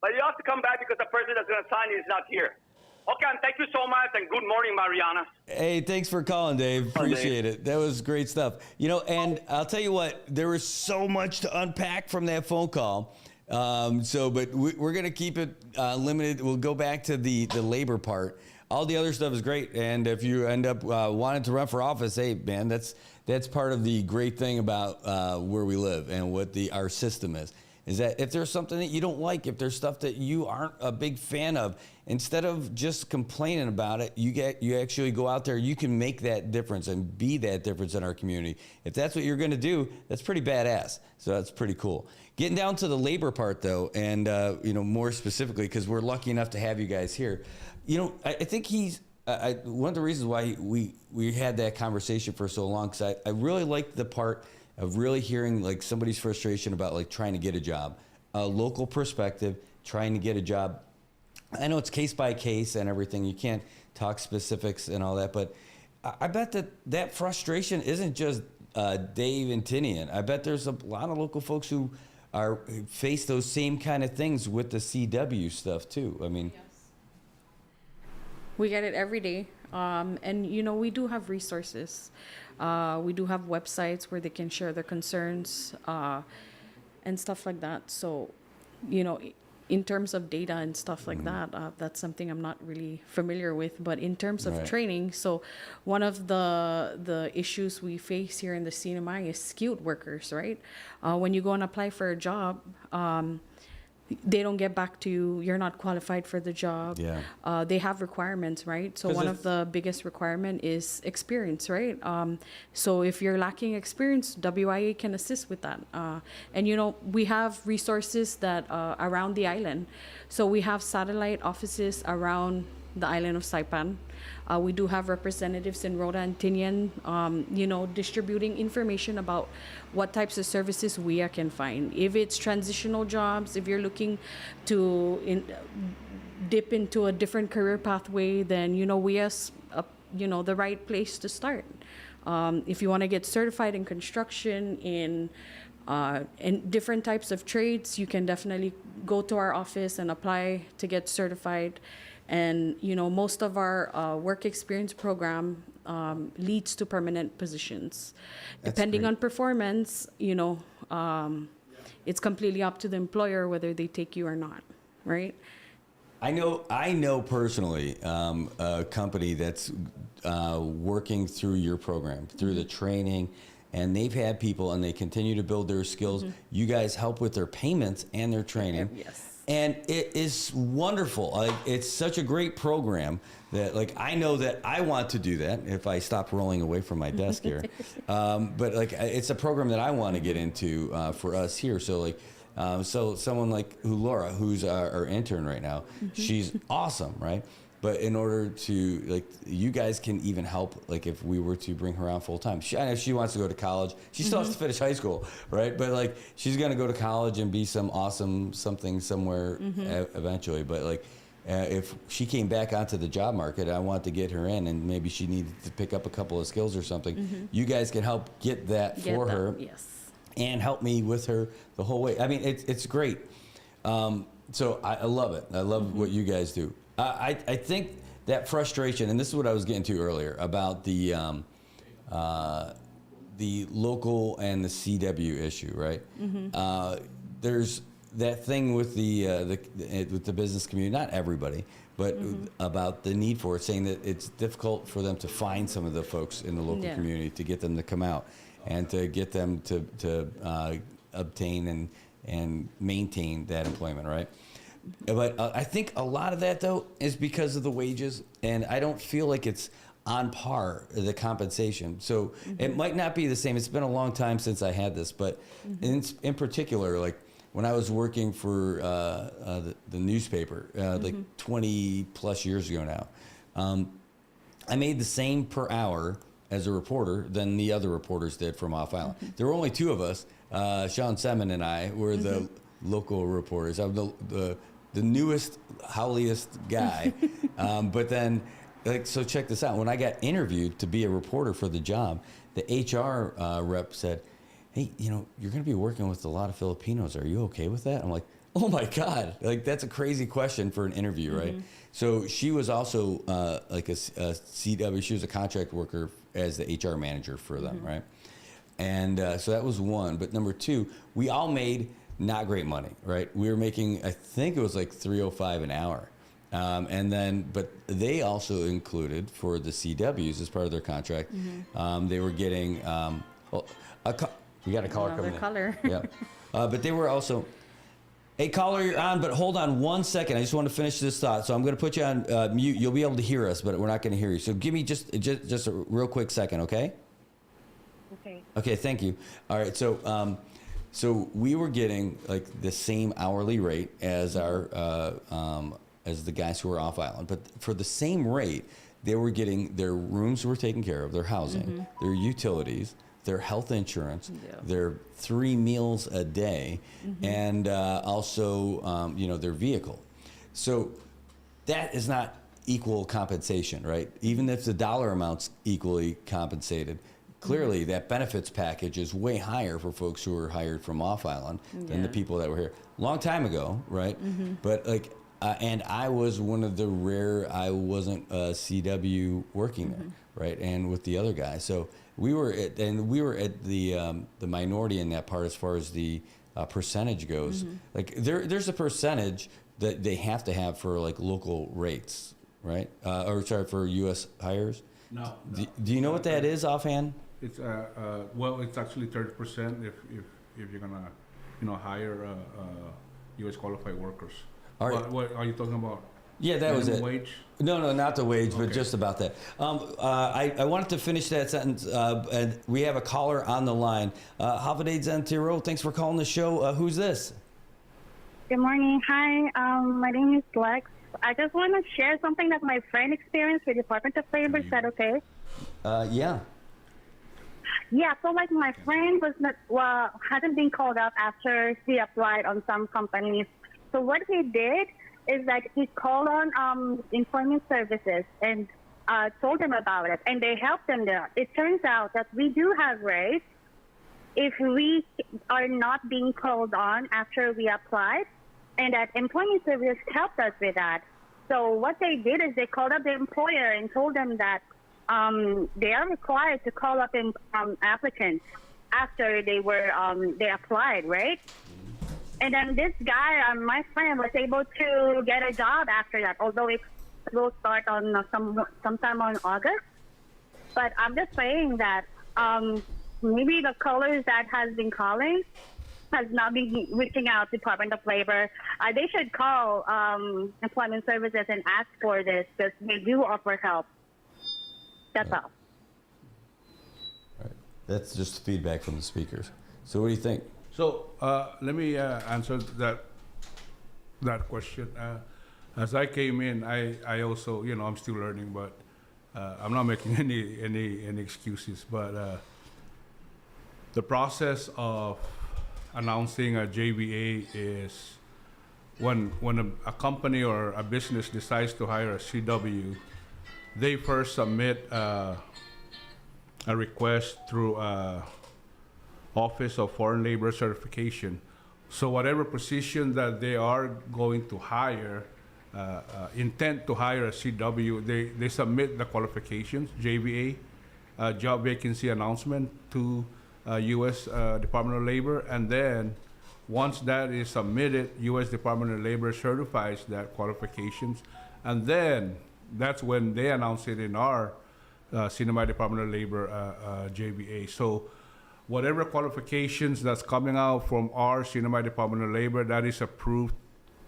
But you have to come back because the person that's going to sign is not here. Okay, and thank you so much, and good morning, Marianas. Hey, thanks for calling, Dave. Appreciate it. That was great stuff. And I'll tell you what, there was so much to unpack from that phone call. But we're going to keep it limited. We'll go back to the labor part. All the other stuff is great. And if you end up wanting to run for office, hey, man, that's part of the great thing about where we live and what our system is that if there's something that you don't like, if there's stuff that you aren't a big fan of, instead of just complaining about it, you actually go out there, you can make that difference and be that difference in our community. If that's what you're going to do, that's pretty badass. So that's pretty cool. Getting down to the labor part, though, and more specifically, because we're lucky enough to have you guys here. I think he's one of the reasons why we had that conversation for so long, because I really liked the part of really hearing like somebody's frustration about like trying to get a job, a local perspective, trying to get a job. I know it's case by case and everything. You can't talk specifics and all that, but I bet that frustration isn't just Dave and Tinian. I bet there's a lot of local folks who face those same kind of things with the CW stuff too. I mean, yes. We get it every day. And we do have resources. We do have websites where they can share their concerns and stuff like that. So, in terms of data and stuff like that, that's something I'm not really familiar with. But in terms of training, so one of the issues we face here in the CNMI is skilled workers, right? When you go and apply for a job, they don't get back to you. You're not qualified for the job. Yeah. They have requirements, right? So one of the biggest requirement is experience, right? So if you're lacking experience, WIA can assist with that. And we have resources that around the island. So we have satellite offices around the island of Saipan. We do have representatives in Rota and Tinian, distributing information about what types of services WIA can find. If it's transitional jobs, if you're looking to dip into a different career pathway, then WIA's the right place to start. If you want to get certified in construction, in different types of trades, you can definitely go to our office and apply to get certified. And, most of our work experience program leads to permanent positions. That's depending on performance, it's completely up to the employer whether they take you or not, right? I know personally a company that's working through your program, through the training, and they've had people and they continue to build their skills. You guys help with their payments and their training. Yes. And it is wonderful. Like, it's such a great program that, like, I know that I want to do that if I stop rolling away from my desk here. But like, it's a program that I want to get into for us here. So like, so someone like Laura, who's our intern right now, she's awesome, right? But in order to, like, you guys can even help, like, if we were to bring her on full time. I know she wants to go to college. She still has to finish high school, right? But, like, she's going to go to college and be some awesome something somewhere eventually. But, like, if she came back onto the job market, I want to get her in, and maybe she needed to pick up a couple of skills or something. You guys can help get that for her. Yes. And help me with her the whole way. I mean, it's great. So I love it. I love what you guys do. I think that frustration, and this is what I was getting to earlier about the local and the CW issue, right? There's that thing with the business community, not everybody, but about the need for it, saying that it's difficult for them to find some of the folks in the local community to get them to come out and to get them to obtain and maintain that employment, right? But I think a lot of that, though, is because of the wages, and I don't feel like it's on par, the compensation. So it might not be the same. It's been a long time since I had this, but in particular, like when I was working for the newspaper, like 20 plus years ago now, I made the same per hour as a reporter than the other reporters did from off island. There were only two of us. Sean Semin and I were the local reporters. I'm the newest, howliest guy. But then, like, so check this out. When I got interviewed to be a reporter for the job, the HR rep said, "Hey, you know, you're going to be working with a lot of Filipinos. Are you okay with that?" I'm like, "Oh my God!" Like, that's a crazy question for an interview, right? So she was also like a CW. She was a contract worker as the HR manager for them, right? And so that was one. But number two, we all made not great money, right? We were making, I think it was like $3.05 an hour. And then, but they also included for the CWs as part of their contract, they were getting, we got a caller coming in. Caller. Yeah. But they were also, hey, caller, you're on, but hold on one second. I just want to finish this thought. So I'm going to put you on mute. You'll be able to hear us, but we're not going to hear you. So give me just a real quick second, okay? Okay. Okay, thank you. All right, so so we were getting like the same hourly rate as our as the guys who were off island, but for the same rate, they were getting their rooms were taken care of, their housing, their utilities, their health insurance, their 3 meals a day, and also you know, their vehicle. So that is not equal compensation, right? Even if the dollar amount's equally compensated. Clearly, that benefits package is way higher for folks who are hired from off island than the people that were here. Long time ago, right? But like, and I was one of the rare, I wasn't a CW working there, right? And with the other guys. So we were at the minority in that part as far as the percentage goes. Like there's a percentage that they have to have for like local rates, right? Or sorry, for U.S. hires. No. Do you know what that is offhand? It's well, it's actually 30% if you're gonna, you know, hire U.S. qualified workers. All right. What are you talking about? Yeah, that was it. Wage? No, not the wage, but just about that. I wanted to finish that sentence, and we have a caller on the line. Havaday Zentiro, thanks for calling the show. Who's this? Good morning. Hi, my name is Lex. I just want to share something that my friend experienced with Department of Labor. Is that okay? Yeah. Yeah, so like my friend was not, hadn't been called up after he applied on some companies. So what he did is that he called on employment services and told them about it, and they helped him there. It turns out that we do have rates if we are not being called on after we applied, and that employment services helped us with that. So what they did is they called up the employer and told them that they are required to call up applicants after they applied, right? And then this guy, my friend, was able to get a job after that, although it will start on sometime on August. But I'm just saying that maybe the callers that has been calling has not been reaching out to Department of Labor. They should call Employment Services and ask for this because they do offer help. That's all. That's just feedback from the speakers. So what do you think? So let me answer that question. As I came in, I also, I'm still learning, but I'm not making any excuses. But the process of announcing a JVA is when a company or a business decides to hire a CW, they first submit a request through Office of Foreign Labor Certification. So whatever position that they are going to hire, intent to hire a CW, they submit the qualifications, JVA, job vacancy announcement to U.S. Department of Labor, and then once that is submitted, U.S. Department of Labor certifies that qualifications, and then that's when they announce it in our CNMI Department of Labor JVA. So whatever qualifications that's coming out from our CNMI Department of Labor, that is approved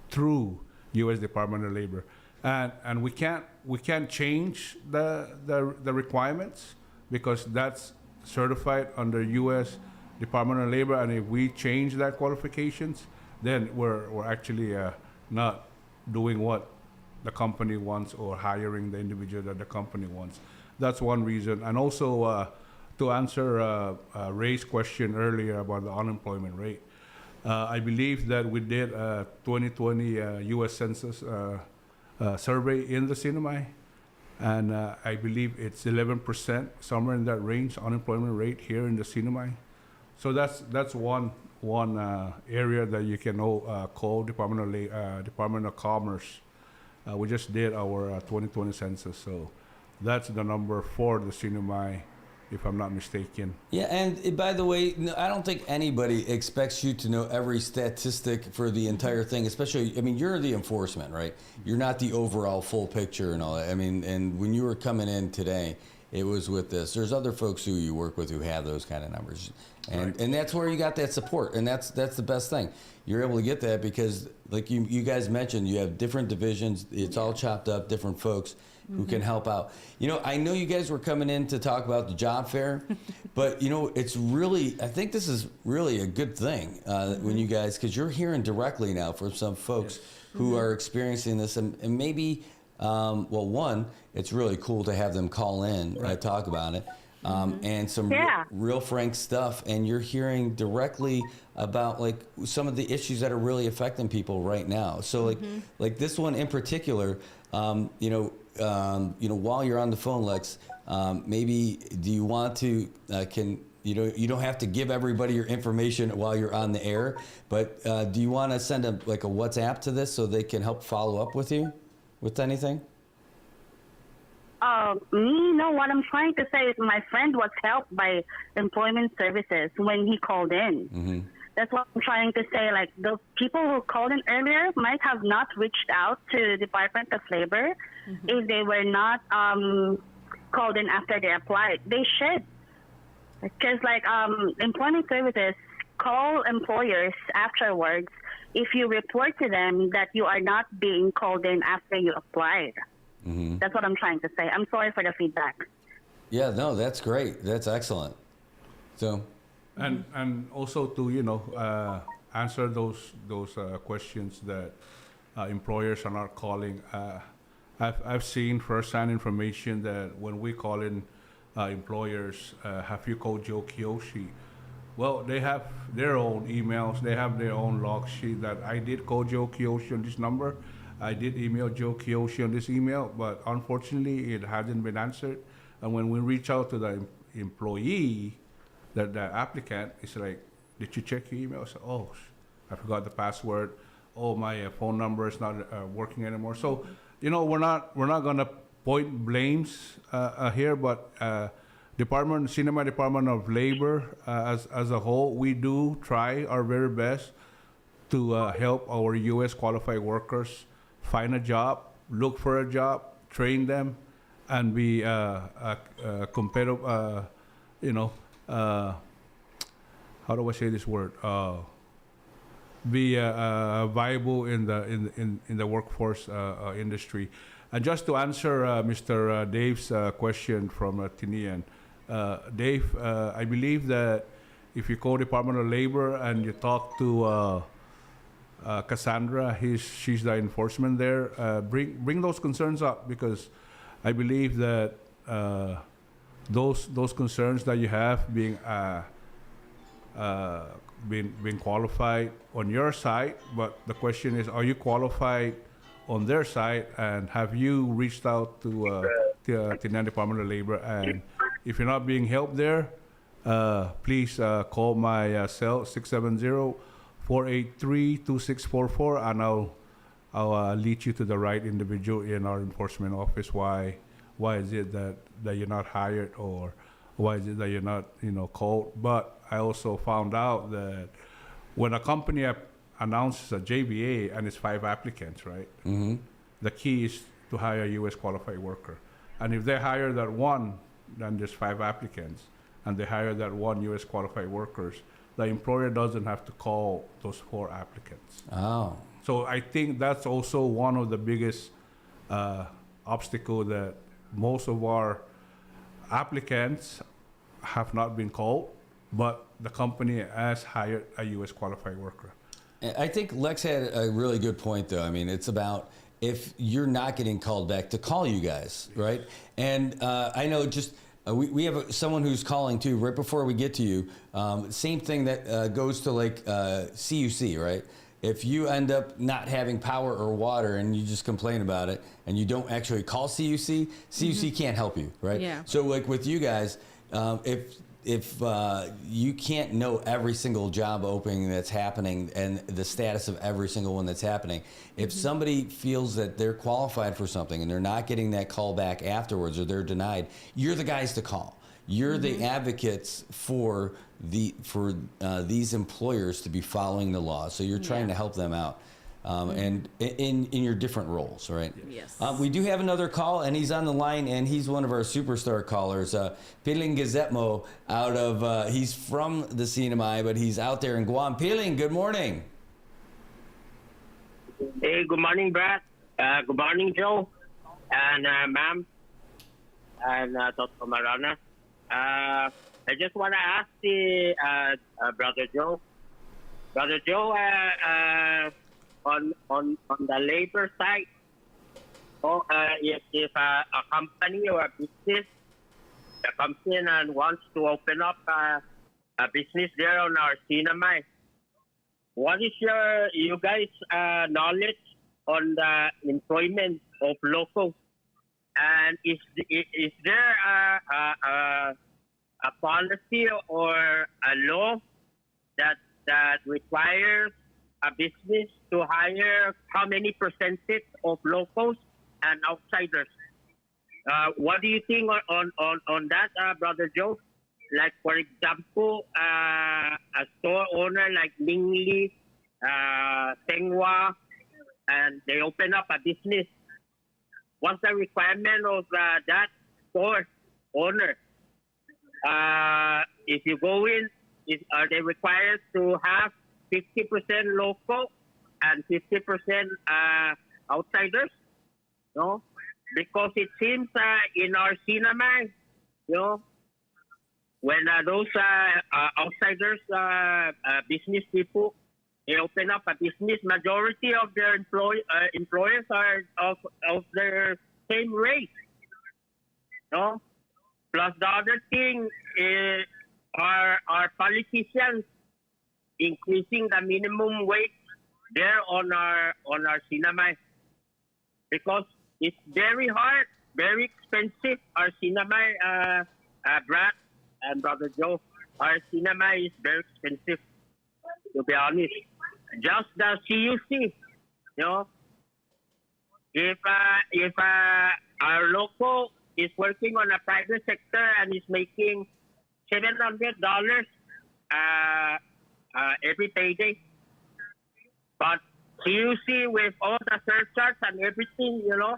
through U.S. Department of Labor, and we can't change the requirements because that's certified under U.S. Department of Labor, and if we change that qualifications, then we're actually not doing what the company wants or hiring the individual that the company wants. That's one reason, and also to answer Ray's question earlier about the unemployment rate. I believe that we did a 2020 U.S. Census survey in the CNMI, and I believe it's 11%, somewhere in that range, unemployment rate here in the CNMI. So that's one area that you can call Department of Commerce. We just did our 2020 census, so that's the number for the CNMI, if I'm not mistaken. Yeah, and by the way, I don't think anybody expects you to know every statistic for the entire thing, especially, I mean, you're the enforcement, right? You're not the overall full picture and all that. I mean, and when you were coming in today, it was with this. There's other folks who you work with who have those kind of numbers. And right. And that's where you got that support, and that's the best thing. You're able to get that because, like you guys mentioned, you have different divisions. It's all chopped up, different folks who can help out. You know, I know you guys were coming in to talk about the job fair, but you know, it's really, I think this is really a good thing when you guys, because you're hearing directly now from some folks who are experiencing this, and maybe, well, one, it's really cool to have them call in, talk about it, and some real frank stuff, and you're hearing directly about like some of the issues that are really affecting people right now. So like this one in particular, you know, while you're on the phone, Lex, maybe do you want to, you don't have to give everybody your information while you're on the air, but do you want to send a WhatsApp to this so they can help follow up with you with anything? No, what I'm trying to say is my friend was helped by Employment Services when he called in. That's what I'm trying to say. Like, the people who called in earlier might have not reached out to the Department of Labor if they were not called in after they applied. They should. Because, like, Employment Services call employers afterwards if you report to them that you are not being called in after you applied. That's what I'm trying to say. I'm sorry for the feedback. Yeah, no, that's great. That's excellent. So... And also to answer those questions that employers are not calling. I've seen firsthand information that when we call in employers, have you called Joe Kiyoshi? Well, they have their own emails. They have their own log sheet that I did call Joe Kiyoshi on this number. I did email Joe Kiyoshi on this email, but unfortunately it hasn't been answered. And when we reach out to the employee, the applicant is like, did you check your email? So, oh, I forgot the password. Oh, my phone number is not working anymore. So, we're not gonna point blames here, but CNMI Department of Labor as a whole, we do try our very best to help our U.S. qualified workers find a job, look for a job, train them, and be competitive. How do I say this word? Be viable in the workforce industry. And just to answer Mr. Dave's question from Tinian, Dave, I believe that if you call Department of Labor and you talk to Cassandra, she's the enforcement there. Bring those concerns up, because I believe that those concerns that you have being qualified on your side, but the question is, are you qualified on their side, and have you reached out to Tinian Department of Labor? And if you're not being helped there, please call my cell 670-483-2644, and I'll lead you to the right individual in our enforcement office. Why is it that you're not hired, or why is it that you're not called? But I also found out that when a company announces a JVA and it's 5 applicants, right? Mm-hmm. The key is to hire a U.S. qualified worker, and if they hire that one, then there's 5 applicants, and they hire that one U.S. qualified workers, the employer doesn't have to call those 4 applicants. Oh. So I think that's also one of the biggest obstacle, that most of our applicants have not been called, but the company has hired a U.S. qualified worker. I think Lex had a really good point, though. I mean, it's about, if you're not getting called back, to call you guys, right? And I know just we have someone who's calling too. Right before we get to you, same thing that goes to like CUC, right? If you end up not having power or water and you just complain about it and you don't actually call CUC, CUC can't help you, right? Yeah. So like with you guys, if you can't know every single job opening that's happening and the status of every single one that's happening, if somebody feels that they're qualified for something and they're not getting that call back afterwards, or they're denied, you're the guys to call. You're the advocates for these employers to be following the law. So you're trying to help them out. And in your different roles, right? Yes. We do have another call, and he's on the line, and he's one of our superstar callers, Piling Gazetmo, out of, he's from the Sinamay, but he's out there in Guam. Piling, good morning. Hey, good morning, Brad. Good morning, Joe, and ma'am, and Dr. Marianas. I just want to ask the Brother Joe. Brother Joe, on the labor side, if a company or a business that comes in and wants to open up a business there on our Sinamay, what is you guys' knowledge on the employment of locals? And is there a policy or a law that requires a business to hire how many percentage of locals and outsiders? What do you think on that, Brother Joe? Like, for example, a store owner like Mingli, Tenghua, and they open up a business. What's the requirement of that store owner? If you go in, are they required to have 50% local and 50% outsiders? No, because it seems in our Sinamay, when those outsiders, business people, they open up a business, majority of their employers are of their same race. No, plus the other thing is our politicians increasing the minimum wage there on our Sinamay, because it's very hard, very expensive. Our Sinamay, Brad and Brother Joe, our Sinamay is very expensive, to be honest. Just the CUC, if our local is working on a private sector and is making $700 every payday, But CUC, with all the surcharges and everything, you know,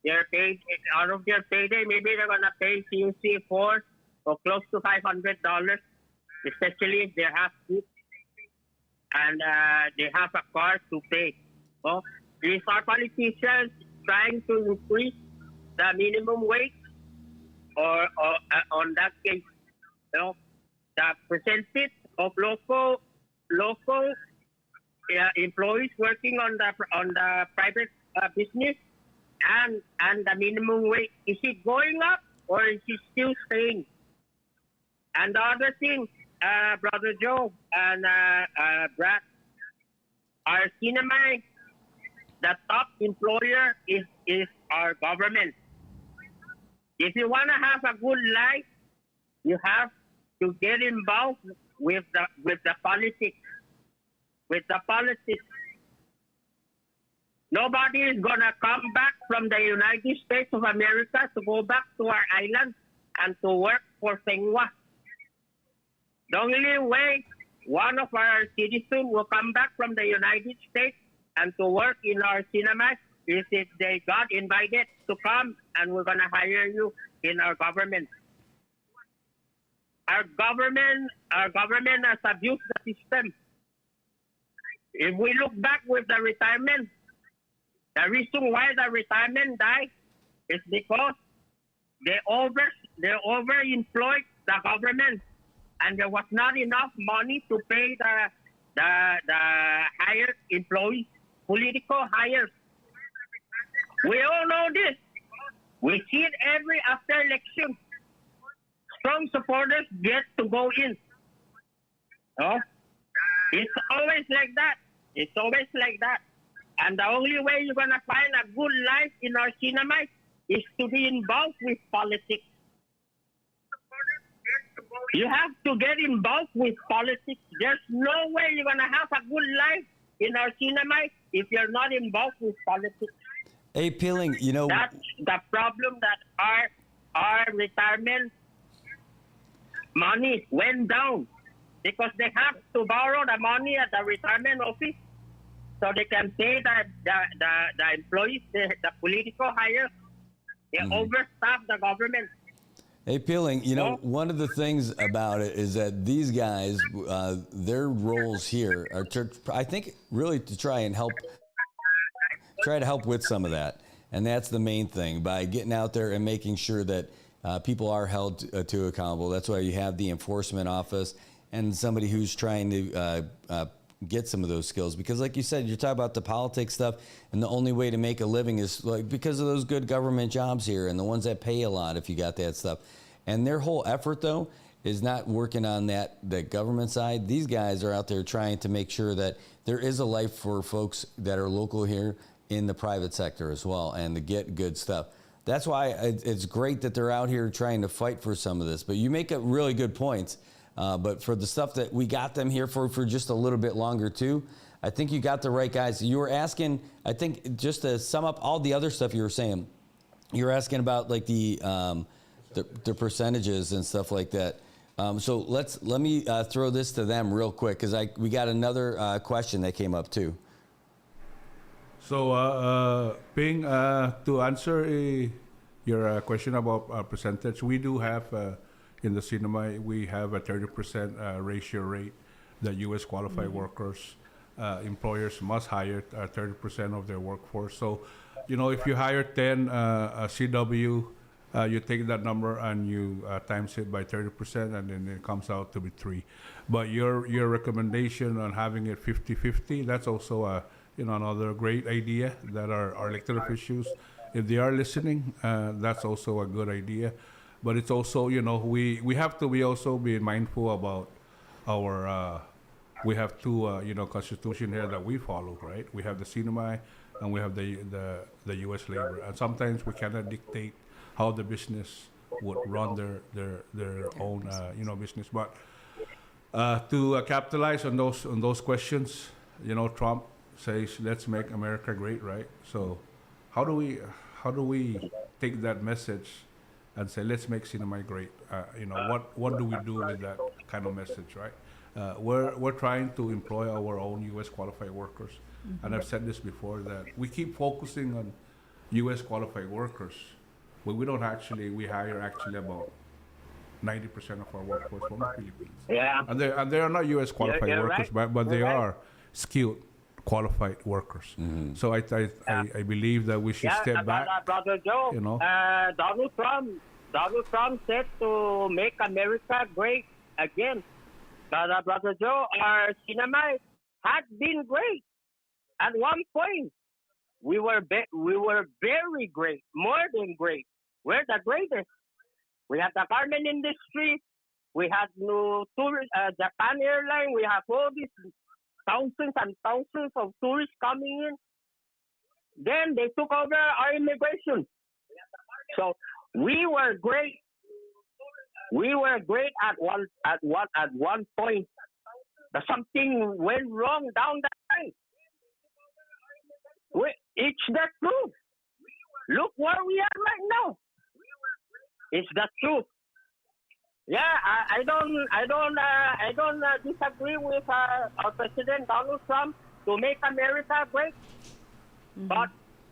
they're paid out of their payday. Maybe they're gonna pay CUC for or close to $500, especially if they have kids and they have a car to pay. So these are politicians trying to increase the minimum wage, or on that case, you know, the percentage of local employees working on the private business and the minimum wage, is it going up or is it still staying? And the other thing, Brother Joe and Brad, our cinema, the top employer is our government. If you want to have a good life, you have to get involved with the politics. With the politics. Nobody is gonna come back from the United States of America to go back to our island and to work for Sengwa. The only way one of our citizens will come back from the United States and to work in our cinemas is if they got invited to come and we're gonna hire you in our government. Our government has abused the system. If we look back with the retirement, the reason why the retirement died is because they overemployed the government, and there was not enough money to pay the hired employees, political hires. We all know this. We see it every after election. Strong supporters get to go in. Oh, it's always like that. It's always like that. And the only way you're going to find a good life in our cinema is to be involved with politics. You have to get involved with politics. There's no way you're going to have a good life in our cinema if you're not involved with politics. Hey, Peeling, you know... That's the problem, that our retirement money went down because they have to borrow the money at the retirement office so they can pay the employees, the political hires. They overstaff the government. Hey, Peeling, you know, one of the things about it is that these guys, their roles here are, I think, really to try to help with some of that. And that's the main thing, by getting out there and making sure that people are held to accountable. That's why you have the enforcement office and somebody who's trying to get some of those skills. Because like you said, you're talking about the politics stuff, and the only way to make a living is like because of those good government jobs here and the ones that pay a lot if you got that stuff. And their whole effort, though, is not working on the government side. These guys are out there trying to make sure that there is a life for folks that are local here in the private sector as well, and to get good stuff. That's why it's great that they're out here trying to fight for some of this. But you make a really good points. But for the stuff that we got them here for just a little bit longer too, I think you got the right guys. You were asking, I think, just to sum up all the other stuff you were saying, you were asking about like the percentages and stuff like that. So let me throw this to them real quick, because we got another question that came up too. So, Ping, to answer your question about percentage, we do have in the cinema, we have a 30% ratio rate that U.S. qualified workers, employers must hire 30% of their workforce. So, you know, if you hire 10 CW, you take that number and you times it by 30%, and then it comes out to be 3. But your recommendation on having it 50-50, that's also another great idea that our elected officials, if they are listening, that's also a good idea. But it's also, we have to also be mindful about our, we have two, constitution here that we follow, right? We have the CNMI and we have the U.S. labor. And sometimes we cannot dictate how the business would run their own, business. But to capitalize on those questions, Trump says, let's make America great, right? So how do we take that message and say, let's make cinema great? What do we do with that kind of message, right? We're trying to employ our own U.S. qualified workers. and I've said this before, that we keep focusing on U.S. qualified workers, but we don't actually, we hire actually about 90% of our workforce from the Philippines. Yeah. And they are not U.S. qualified You're workers, right. but they You're right. are skilled qualified workers. So I believe that we should step back. Brother Joe, you know. Donald Trump said to make America great again. Brother Joe, our cinema had been great. At one point, we were very great, more than great. We're the greatest. We had the garment industry. We had new tourist, Japan Airline. We have all these thousands and thousands of tourists coming in. Then they took over our immigration. So we were great. We were great at one point. But something went wrong down the line. It's the truth. Look where we are right now. It's the truth. Yeah, I don't disagree with our President Donald Trump to make America great, but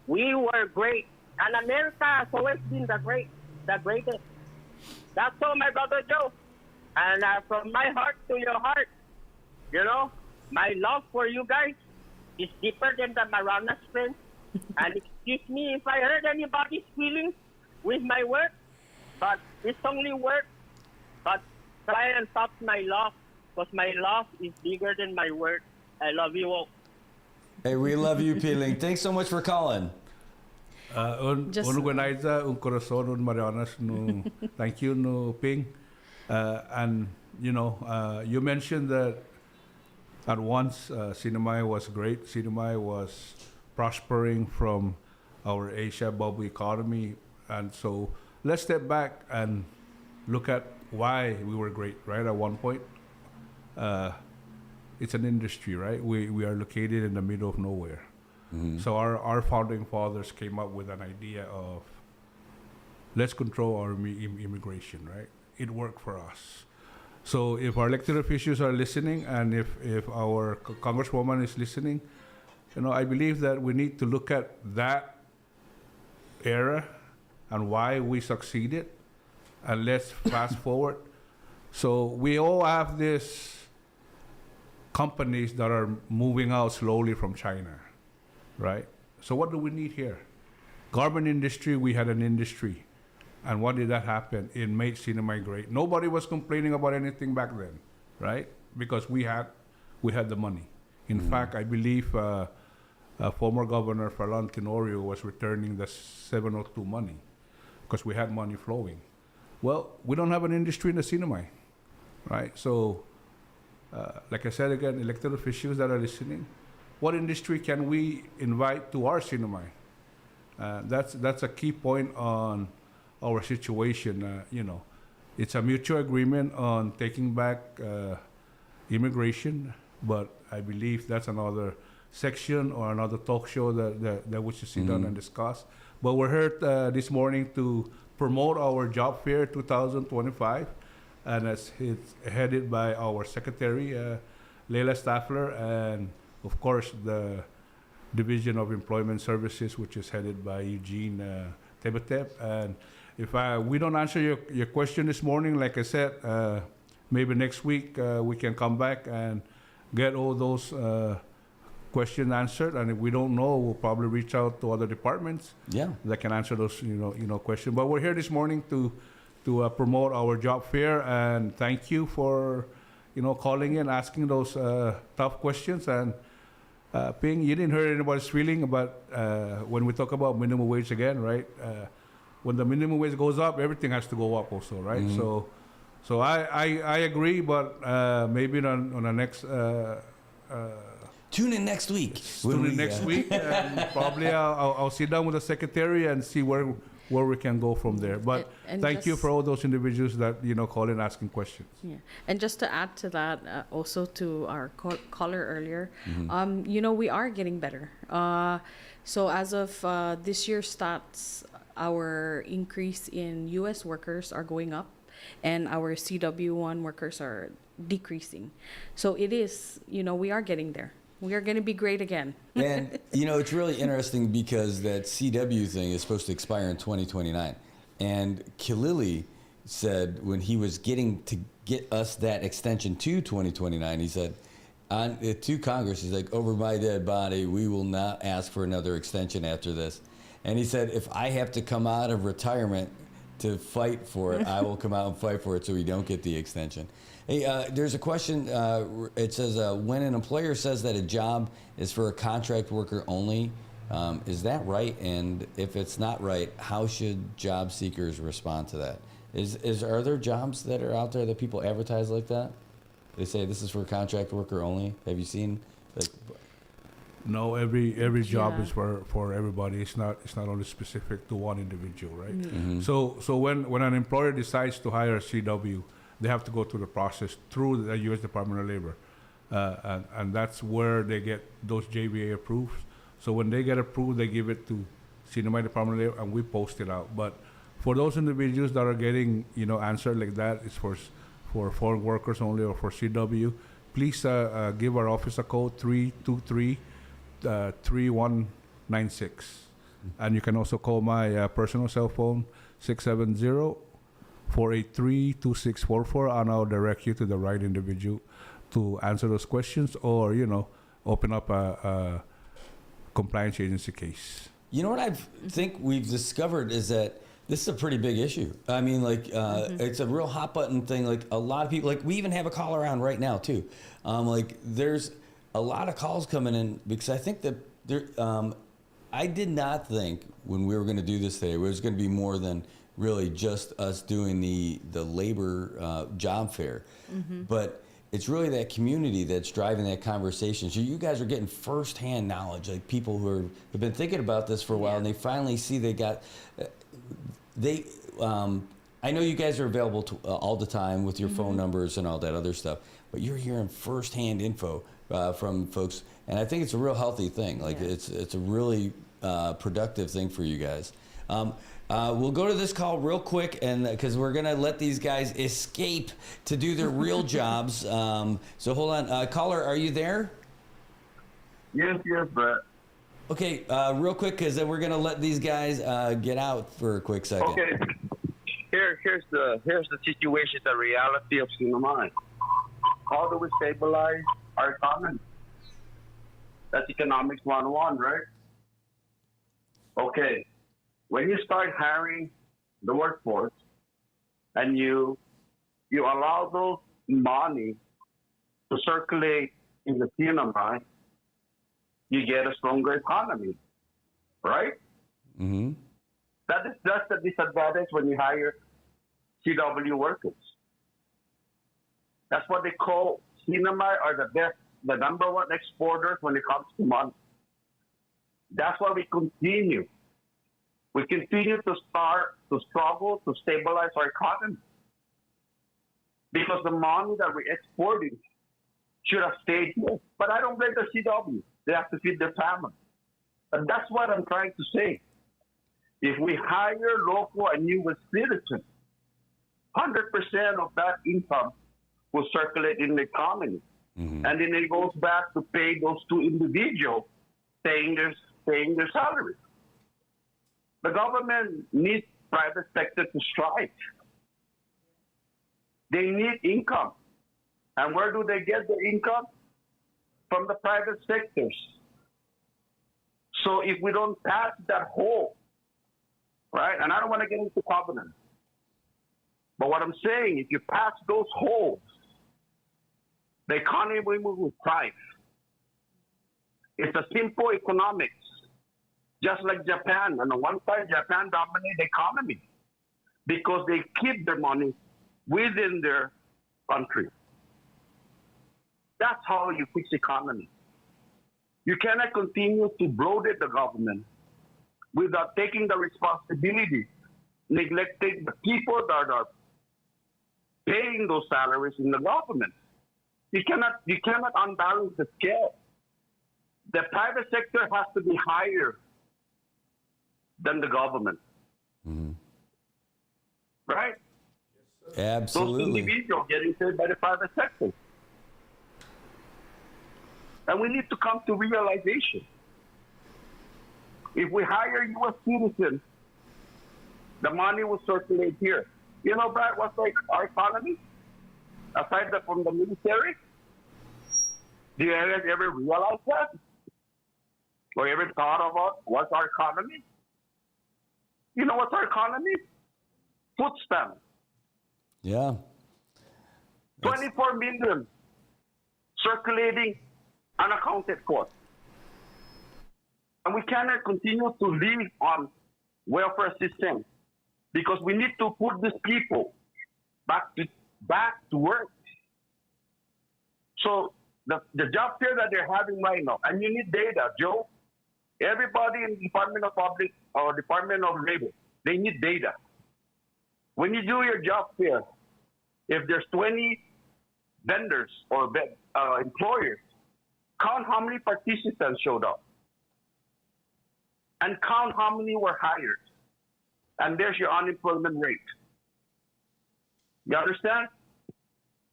we were great, and America has always been the greatest. That's all, my brother Joe. And from my heart to your heart, you know, my love for you guys is deeper than the Marianas friends. And excuse me if I hurt anybody's feelings with my work, but it's only work. But try and stop my love, because my love is bigger than my word. I love you all. Hey, we love you, Piling. Thanks so much for calling. Organiza un corazón un Marianas no. Thank you no Ping. And you know, you mentioned that at once Sinamay was great. Sinamay was prospering from our Asia bubble economy, and so let's step back and look at why we were great, right? At one point, it's an industry, right? We are located in the middle of nowhere. So our founding fathers came up with an idea of let's control our immigration, right? It worked for us. So if our elected officials are listening, and if our congresswoman is listening, you know, I believe that we need to look at that era and why we succeeded, and let's fast forward. So we all have these companies that are moving out slowly from China, right? So what do we need here? Garment industry, we had an industry. And what did that happen? It made Sinamay great. Nobody was complaining about anything back then, right? Because we had the money. In fact, I believe former Governor Falan Tenorio was returning the 702 money because we had money flowing. Well, we don't have an industry in the Sinamay, right? So, like I said again, elected officials that are listening, what industry can we invite to our Sinamay? That's a key point on our situation. You know, it's a mutual agreement on taking back immigration, but I believe that's another section or another talk show that we should sit down and discuss. But we're here this morning to promote our job fair 2025, and it's headed by our secretary, Leila Staffler, and of course the Division of Employment Services, which is headed by Eugene Tebetep. And if we don't answer your question this morning, like I said, maybe next week we can come back and get all those questions answered. And if we don't know, we'll probably reach out to other departments that can answer those questions. But we're here this morning to promote our job fair, and thank you for calling in, asking those tough questions. And Ping, you didn't hurt anybody's feeling about when we talk about minimum wage again, right? When the minimum wage goes up, everything has to go up also, right? So I agree, but maybe on the next. Tune in next week. Tune in next week, and probably I'll sit down with the secretary and see where we can go from there. But and thank you for all those individuals that call in asking questions. Yeah, and just to add to that, also to our caller earlier, we are getting better. So as of this year's stats, our increase in U.S. workers are going up, and our CW1 workers are decreasing. So it is, we are getting there. We are going to be great again. And, you know, it's really interesting because that CW thing is supposed to expire in 2029. And Kilili said when he was getting to get us that extension to 2029, he said to Congress, he's like, over my dead body, we will not ask for another extension after this. And he said, if I have to come out of retirement to fight for it, I will come out and fight for it so we don't get the extension. Hey, there's a question. It says, when an employer says that a job is for a contract worker only, is that right? And if it's not right, how should job seekers respond to that? Are there jobs that are out there that people advertise like that? They say this is for contract worker only. Have you seen? No, every job is for everybody. It's not only specific to one individual, right? Mm-hmm. So when an employer decides to hire a CW, they have to go through the process through the U.S. Department of Labor, and that's where they get those JBA approved. So when they get approved, they give it to CNMI Department of Labor, and we post it out. But for those individuals that are getting answered like that, it's for foreign workers only or for CW. Please give our office a call 323-3196, and you can also call my personal cell phone 670-483-2644, and I'll direct you to the right individual to answer those questions or, open up a compliance agency case. You know what I think we've discovered is that this is a pretty big issue. I mean, it's a real hot button thing. Like a lot of people, we even have a call around right now too. There's a lot of calls coming in because I think that I did not think when we were going to do this today, it was going to be more than really just us doing the labor job fair. Mm-hmm. But it's really that community that's driving that conversation. So you guys are getting firsthand knowledge, like people who have been thinking about this for a while, and they finally see they got. I know you guys are available all the time with your phone numbers and all that other stuff, but you're hearing firsthand info from folks, and I think it's a real healthy thing. It's a really productive thing for you guys. We'll go to this call real quick, and because we're gonna let these guys escape to do their real jobs. So hold on, caller, are you there? Yes, Brett. Okay, real quick, because then we're gonna let these guys get out for a quick second. Okay. Here's the situation, the reality of CNMI. How do we stabilize our economy? That's economics 101, right? Okay. When you start hiring the workforce and you allow those money to circulate in the CNMI, you get a stronger economy, right? Mm-hmm. That's the disadvantage when you hire CW workers. That's what they call CNMI are the number one exporters when it comes to money. That's why we continue. We continue to struggle to stabilize our economy. Because the money that we're exporting should have stayed here. But I don't blame the CW. They have to feed their family. And that's what I'm trying to say. If we hire local and U.S. citizens, 100% of that income will circulate in the economy. Mm-hmm. And then it goes back to pay those two individuals paying their salaries. The government needs private sector to strike. They need income. And where do they get the income? From the private sectors. So if we don't pass that hole, right, and I don't want to get into covenants, but what I'm saying, if you pass those holes, the economy will thrive. It's a simple economics, just like Japan. And on one side, Japan dominates the economy because they keep their money within their country. That's how you fix economy. You cannot continue to bloated the government without taking the responsibility, neglecting the people that are paying those salaries in the government. You cannot unbalance the scale. The private sector has to be higher than the government. Mm-hmm. Right? Absolutely. Those individuals getting paid by the private sector. And we need to come to realization. If we hire U.S. citizens, the money will circulate here. You know, Brad, what's like our economy? Aside from the military? Do you guys ever realize that? Or ever thought about what's our economy? You know what's our economy? Food stamps. Yeah. 24 million circulating unaccounted for. And we cannot continue to live on welfare system because we need to put these people back to work. So the job fair that they're having right now, and you need data, Joe. Everybody in the Department of Public or Department of Labor, they need data. When you do your job fair, if there's 20 vendors or employers, count how many participants showed up and count how many were hired. And there's your unemployment rate. You understand?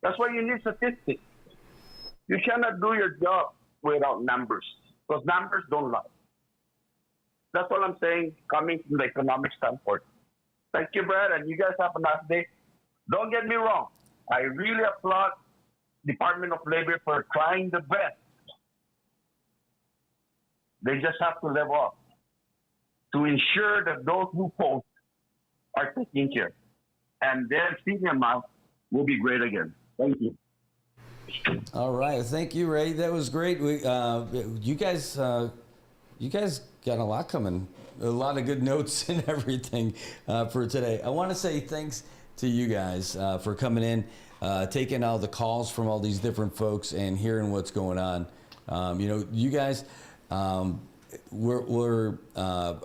That's why you need statistics. You cannot do your job without numbers because numbers don't lie. That's what I'm saying, coming from the economic standpoint. Thank you, Brad, and you guys have a nice day. Don't get me wrong. I really applaud Department of Labor for trying the best. They just have to level up to ensure that those loopholes are taken care of. And then senior amount will be great again. Thank you. All right. Thank you, Ray. That was great. You guys got a lot coming, a lot of good notes and everything for today. I want to say thanks to you guys for coming in, taking all the calls from all these different folks and hearing what's going on. You guys, I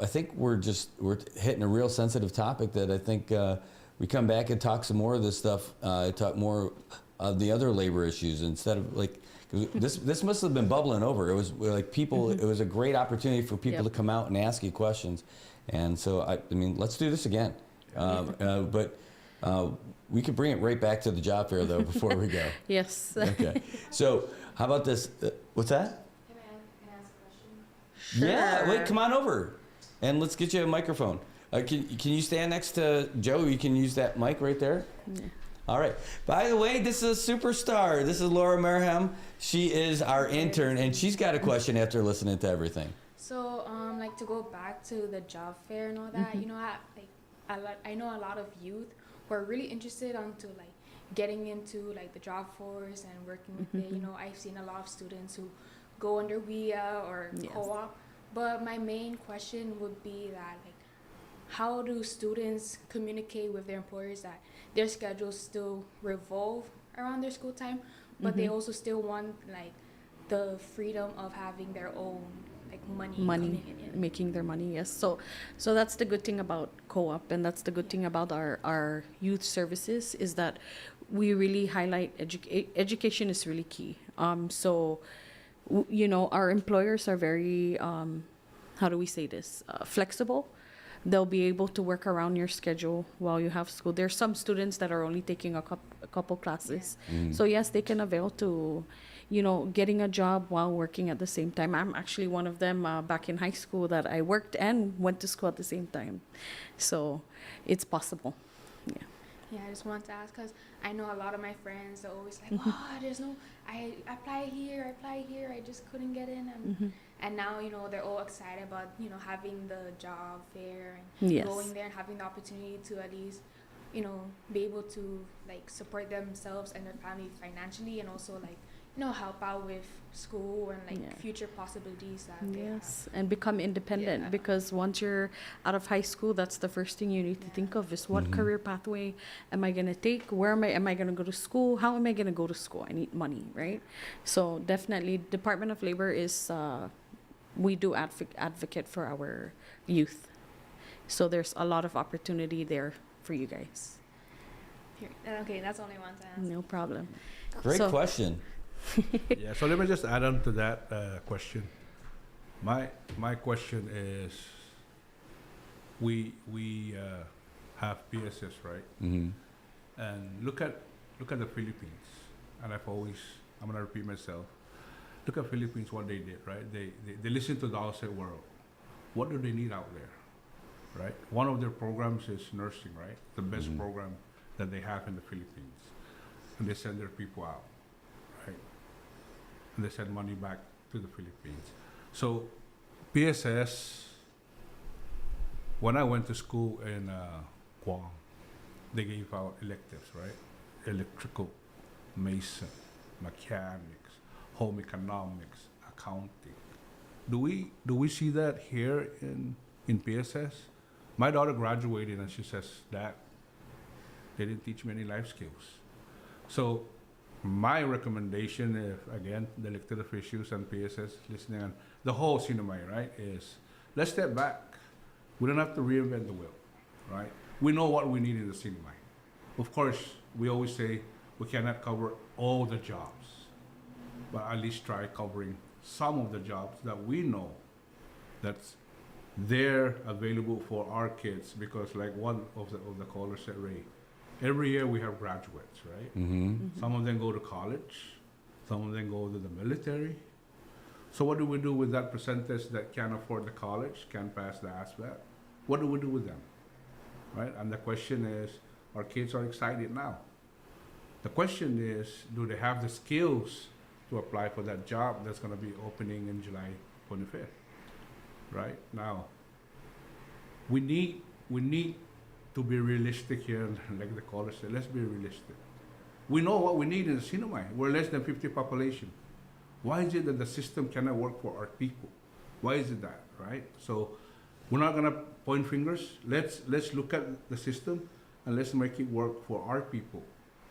think we're hitting a real sensitive topic that I think we come back and talk some more of this stuff, talk more of the other labor issues instead of like, this must have been bubbling over. It was like people, it was a great opportunity for people to come out and ask you questions. And so, I mean, let's do this again. But we could bring it right back to the job fair though before we go. Yes. Okay. So how about this? What's that? Can I ask a question? Yeah, wait, come on over. And let's get you a microphone. Can you stand next to Joe? You can use that mic right there. Yeah. All right. By the way, this is a superstar. This is Laura Merham. She is our intern, and she's got a question after listening to everything. So, like to go back to the job fair and all that, you know, I know a lot of youth who are really interested onto like getting into like the job force and working with it. You know, I've seen a lot of students who go under WIA or co-op. But my main question would be that like, how do students communicate with their employers that their schedules still revolve around their school time, but they also still want like the freedom of having their own like money making their money? Yes. So that's the good thing about co-op, and that's the good thing about our youth services is that we really highlight education is really key. Our employers are very how do we say this, flexible. They'll be able to work around your schedule while you have school. There's some students that are only taking a couple classes. So yes, they can avail to, getting a job while working at the same time. I'm actually one of them back in high school that I worked and went to school at the same time. So it's possible. Yeah. Yeah, I just want to ask because I know a lot of my friends are always like, I apply here, I just couldn't get in. And now, they're all excited about, having the job fair and going there and having the opportunity to at least, be able to like support themselves and their family financially and also like, help out with school and like future possibilities that they have. And become independent because once you're out of high school, that's the first thing you need to think of is what career pathway am I going to take? Where am I going to go to school? How am I going to go to school? I need money, right? So definitely Department of Labor is, we do advocate for our youth. So there's a lot of opportunity there for you guys. Okay, that's all I want to ask. No problem. Great question. Yeah, so let me just add on to that question. My question is, we have PSS, right? And look at the Philippines, and I'm gonna repeat myself. look at Philippines, what they did, right? They listened to the outside world. What do they need out there, right? One of their programs is nursing, right? The best program that they have in the Philippines. And they send their people out, right? And they send money back to the Philippines. So PSS, when I went to school in Guam, they gave out electives, right? Electrical, mason, mechanics, home economics, accounting. Do we see that here in PSS? My daughter graduated and she says, Dad, they didn't teach me any life skills. So my recommendation, if again, the elected officials and PSS listening, and the whole Sinumay, right, is let's step back. We don't have to reinvent the wheel, right? We know what we need in the Sinumay. Of course, we always say we cannot cover all the jobs, but at least try covering some of the jobs that we know that's there available for our kids, because like one of the callers said, Ray, every year we have graduates, right? Some of them go to college, some of them go to the military. So what do we do with that percentage that can't afford the college, can't pass the ASVAB? What do we do with them, right? And the question is, our kids are excited now. The question is, do they have the skills to apply for that job that's going to be opening in July 25th, right? Now, we need to be realistic here, like the caller said, let's be realistic. We know what we need in the Sinumay. We're less than 50 population. Why is it that the system cannot work for our people? Why is it that, right? So we're not gonna point fingers. Let's look at the system and let's make it work for our people.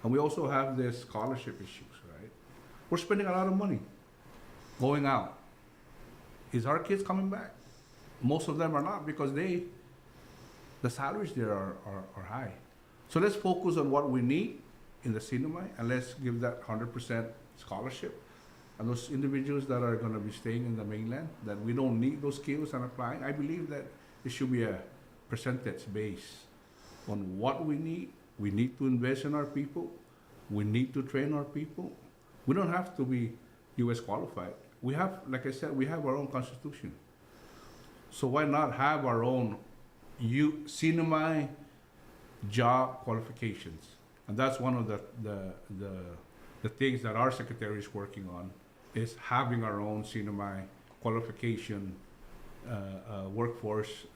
And we also have the scholarship issues, right? We're spending a lot of money going out. Is our kids coming back? Most of them are not, because the salaries there are high. So let's focus on what we need in the Sinumay, and let's give that 100% scholarship. And those individuals that are going to be staying in the mainland, that we don't need those skills and applying, I believe that it should be a percentage based on what we need. We need to invest in our people. We need to train our people. We don't have to be U.S. qualified. We have, like I said, we have our own constitution. So why not have our own Sinumay job qualifications? And that's one of the things that our secretary is working on, is having our own Sinumay qualification workforce,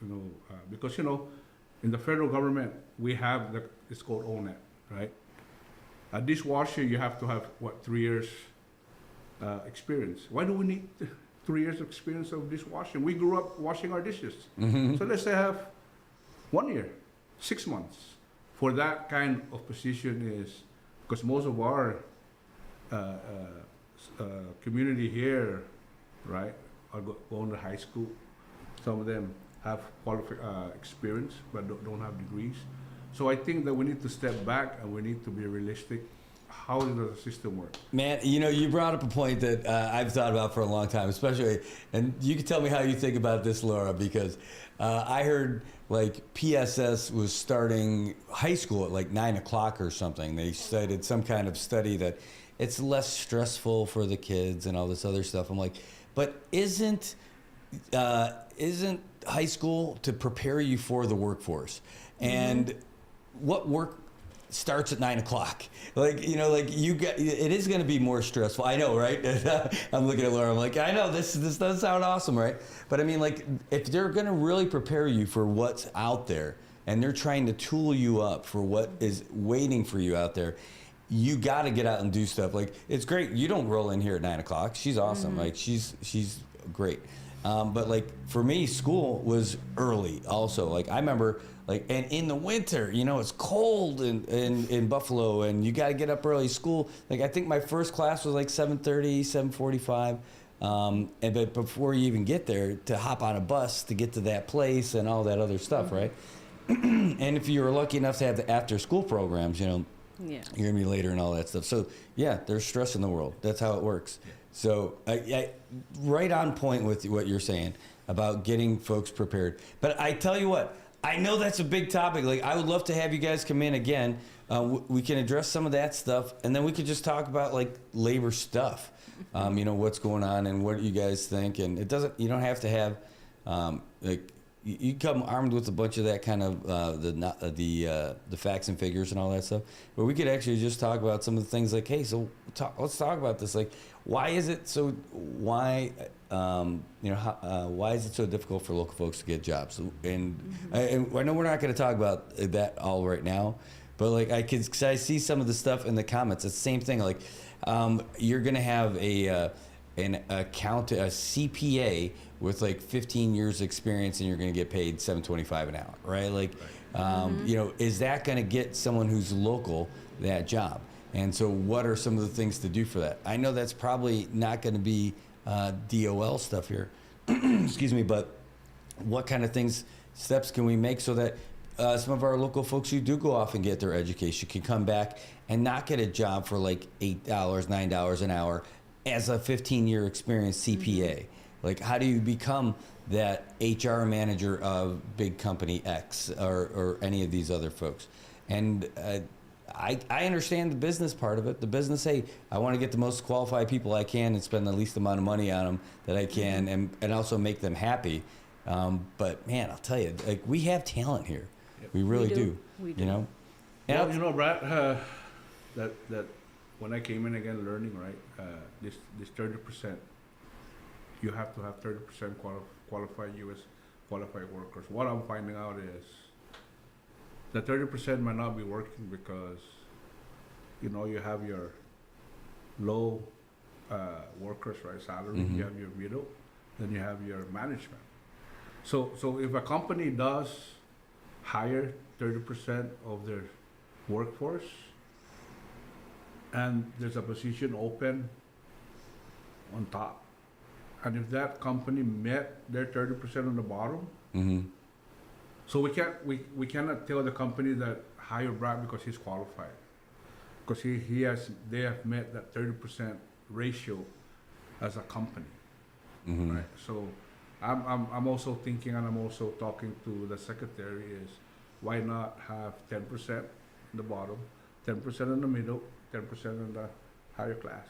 because in the federal government we have it's called ONET, right? A dishwasher, you have to have 3 years experience. Why do we need 3 years of experience of dishwashing? We grew up washing our dishes. So let's say have 1 year, 6 months for that kind of position, is because most of our community here, right, are going to high school. Some of them have experience but don't have degrees. So I think that we need to step back and we need to be realistic. How does the system work? Man, you brought up a point that I've thought about for a long time, especially, and you can tell me how you think about this, Laura, because I heard like PSS was starting high school at like 9 o'clock or something. They cited some kind of study that it's less stressful for the kids and all this other stuff. I'm like, but isn't high school to prepare you for the workforce? And what work starts at 9 o'clock? It is going to be more stressful. I know, right? I'm looking at Laura. I'm like, I know this does sound awesome, right? But I mean, like, if they're going to really prepare you for what's out there, and they're trying to tool you up for what is waiting for you out there, you got to get out and do stuff. Like, it's great. You don't roll in here at 9 o'clock. She's awesome. Like, she's great. But like for me, school was early also. Like I remember, like, and in the winter, it's cold in Buffalo, and you got to get up early. School, like I think my first class was like 7:30, 7:45. But before you even get there, to hop on a bus to get to that place and all that other stuff, right? And if you were lucky enough to have the after school programs, you're gonna be later and all that stuff. So yeah, there's stress in the world. That's how it works. So I right on point with what you're saying about getting folks prepared. But I tell you what, I know that's a big topic. Like, I would love to have you guys come in again. We can address some of that stuff, and then we could just talk about like labor stuff. You know, what's going on and what you guys think. And it doesn't. You don't have to have like you come armed with a bunch of that kind of the facts and figures and all that stuff. But we could actually just talk about some of the things like, hey, so let's talk about this. Like, why is it so? Why why is it so difficult for local folks to get jobs? And I know we're not going to talk about that all right now, but like cause I see some of the stuff in the comments. It's the same thing. Like, you're going to have a CPA with like 15 years experience, and you're going to get paid $7.25 an hour, right? Like, you know, is that going to get someone who's local that job? And so, what are some of the things to do for that? I know that's probably not going to be DOL stuff here, excuse me, but what kind of steps can we make so that some of our local folks who do go off and get their education can come back and not get a job for like $8, $9 an hour as a 15-year experienced CPA? Like, how do you become that HR manager of big company X or any of these other folks? And I understand the business part of it. The business, hey, I want to get the most qualified people I can and spend the least amount of money on them that I can, and also make them happy. But man, I'll tell you, like, we have talent here. We really do. We do. You know. Well, you know, Brad, that when I came in again learning, right, this 30%, you have to have 30% qualified U.S. qualified workers. What I'm finding out is the 30% might not be working because, you know, you have your low workers, right, salary, you have your middle, then you have your management. So if a company does hire 30% of their workforce, and there's a position open on top, and if that company met their 30% on the bottom, so we cannot tell the company that hire Brad because he's qualified, because they have met that 30% ratio as a company, right? So I'm also thinking, and I'm also talking to the secretary, is why not have 10% in the bottom, 10% in the middle, 10% in the higher class?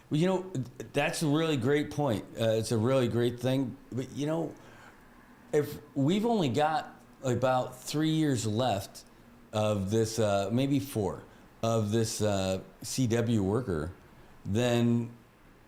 Well, you know, that's a really great point. It's a really great thing. But, you know, if we've only got about 3 years left of this, maybe 4, of this CW worker, then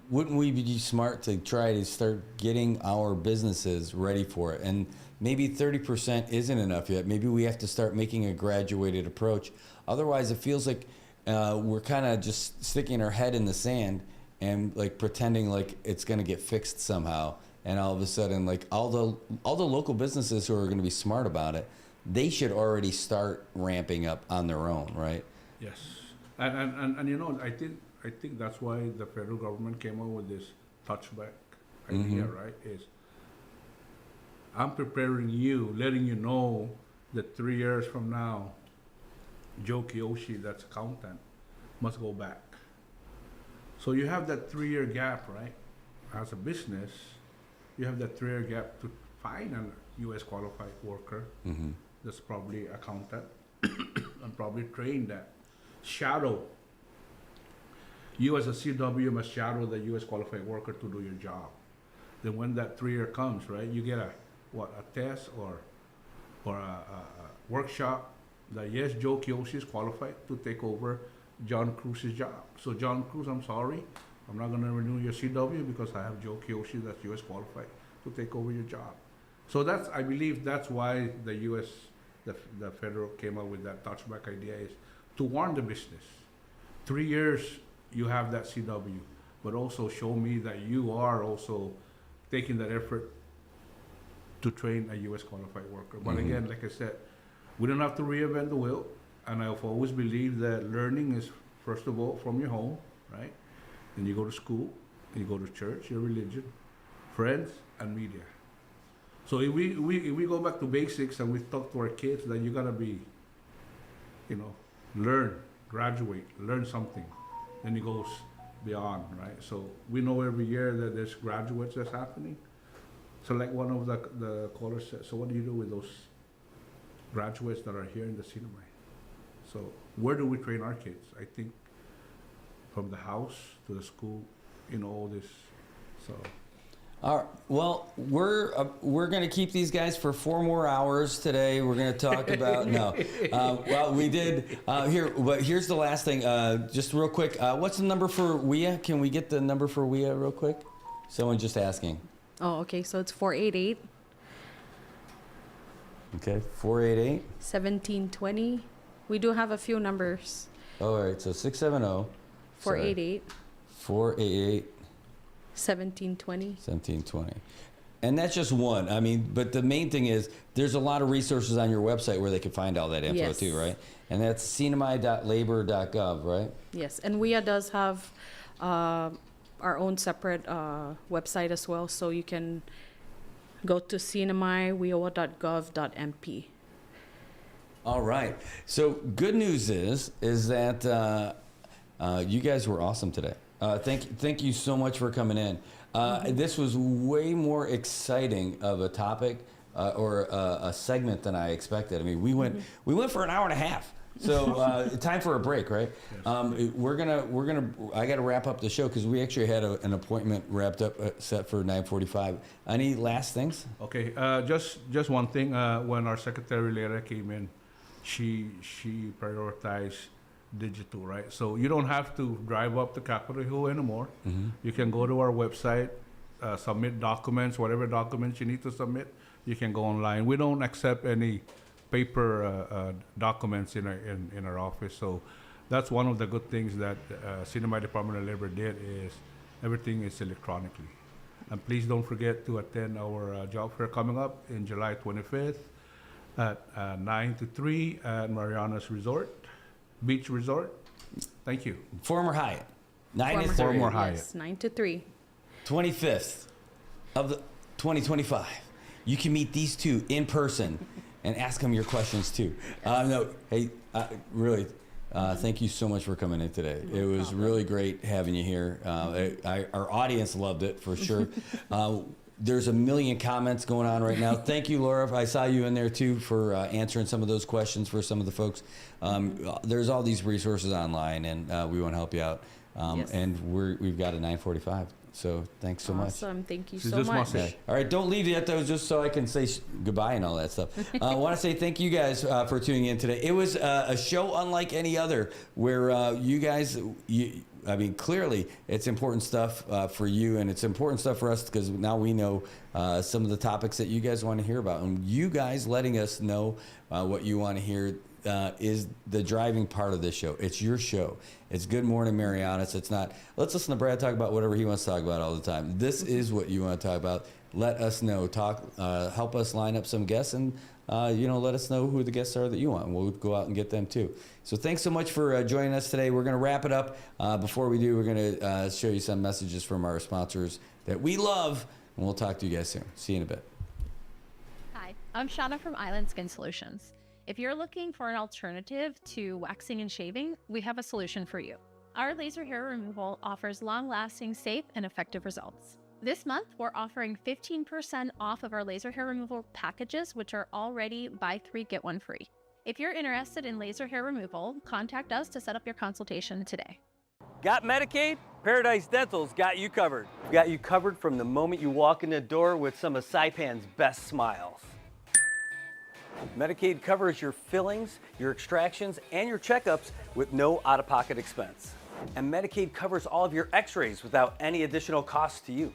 wouldn't we be smart to try to start getting our businesses ready for it? And maybe 30% isn't enough yet. Maybe we have to start making a graduated approach. Otherwise, it feels like we're kind of just sticking our head in the sand and like pretending like it's going to get fixed somehow. And all of a sudden, like all the local businesses who are going to be smart about it, they should already start ramping up on their own, right? Yes, and you know, I think that's why the federal government came up with this touchback idea, right? Is I'm preparing you, letting you know that 3 years from now, Joe Kiyoshi, that's accountant, must go back. So you have that 3-year gap, right? As a business, you have that 3-year gap to find a U.S. qualified worker that's probably accountant and probably train that. Shadow. You as a CW must shadow the U.S. qualified worker to do your job. Then when that 3-year comes, right, you get a test or a workshop that yes, Joe Kiyoshi is qualified to take over John Cruz's job. So John Cruz, I'm sorry, I'm not going to renew your CW because I have Joe Kiyoshi that's U.S. qualified to take over your job. So I believe that's why the U.S., the federal came up with that touchback idea, is to warn the business. 3 years you have that CW, but also show me that you are also taking that effort to train a U.S. qualified worker. But again, like I said, we don't have to reinvent the wheel. And I've always believed that learning is, first of all, from your home, right? Then you go to school, you go to church, your religion, friends, and media. So if we go back to basics and we talk to our kids that you gotta be, you know, learn, graduate, learn something, then it goes beyond, right? So we know every year that there's graduates that's happening. So like one of the callers said, so what do you do with those graduates that are here in the Sinamay. So where do we train our kids? I think from the house to the school, all this. So. All right. Well, we're going to keep these guys for 4 more hours today. We're going to talk about well, we did but here's the last thing. Just real quick. What's the number for WIA? Can we get the number for WIA real quick? Someone just asking. Oh, okay. So it's 488. Okay, 488. 1720. We do have a few numbers. All right. So 670. 488. 488. 1720. 1720. And that's just one. I mean, but the main thing is there's a lot of resources on your website where they can find all that info too, right? And that's sinamay.labor.gov, right? Yes, and WIA does have our own separate website as well, so you can go to sinamay.wiowa.gov.mp. All right. So good news is that you guys were awesome today. Thank you so much for coming in. This was way more exciting of a topic or a segment than I expected. I mean, we went for an hour and a half. So time for a break, right? Yes. I got to wrap up the show because we actually had an appointment wrapped up set for 9:45. Any last things? Okay, just one thing. When our secretary Lera came in, she prioritized digital, right? So you don't have to drive up to Capitol Hill anymore. Mm-hmm. You can go to our website, submit documents, whatever documents you need to submit. You can go online. We don't accept any paper documents in our office. So that's one of the good things that Sinamay Department of Labor did is everything is electronically. And please don't forget to attend our job fair coming up in July 25th at 9 to 3 at Marianas Beach Resort. Thank you. Former Hyatt. 9 to 3. Former Hyatt. Yes, 9 to 3. 25th of the 2025. You can meet these two in person and ask them your questions too. Really, thank you so much for coming in today. It was really great having you here. Our audience loved it for sure. There's a million comments going on right now. Thank you, Laura. I saw you in there too for answering some of those questions for some of the folks. There's all these resources online, and we want to help you out. Yes. And we've got a 9:45. So thanks so much. Awesome. Thank you so much. All right, don't leave yet though, just so I can say goodbye and all that stuff. I want to say thank you guys for tuning in today. It was a show unlike any other where you guys, clearly it's important stuff for you, and it's important stuff for us because now we know some of the topics that you guys want to hear about. And you guys letting us know what you want to hear is the driving part of this show. It's your show. It's Good Morning Marianas. It's not, let's listen to Brad talk about whatever he wants to talk about all the time. This is what you want to talk about. Let us know. Help us line up some guests, and let us know who the guests are that you want, and we'll go out and get them too. So thanks so much for joining us today. We're going to wrap it up. Before we do, we're going to show you some messages from our sponsors that we love, and we'll talk to you guys soon. See you in a bit. Hi, I'm Shauna from Island Skin Solutions. If you're looking for an alternative to waxing and shaving, we have a solution for you. Our laser hair removal offers long-lasting, safe, and effective results. This month, we're offering 15% off of our laser hair removal packages, which are already buy 3, get 1 free. If you're interested in laser hair removal, contact us to set up your consultation today. Got Medicaid? Paradise Dental's got you covered. Got you covered from the moment you walk in the door with some of Saipan's best smiles. Medicaid covers your fillings, your extractions, and your checkups with no out-of-pocket expense. And Medicaid covers all of your x-rays without any additional cost to you.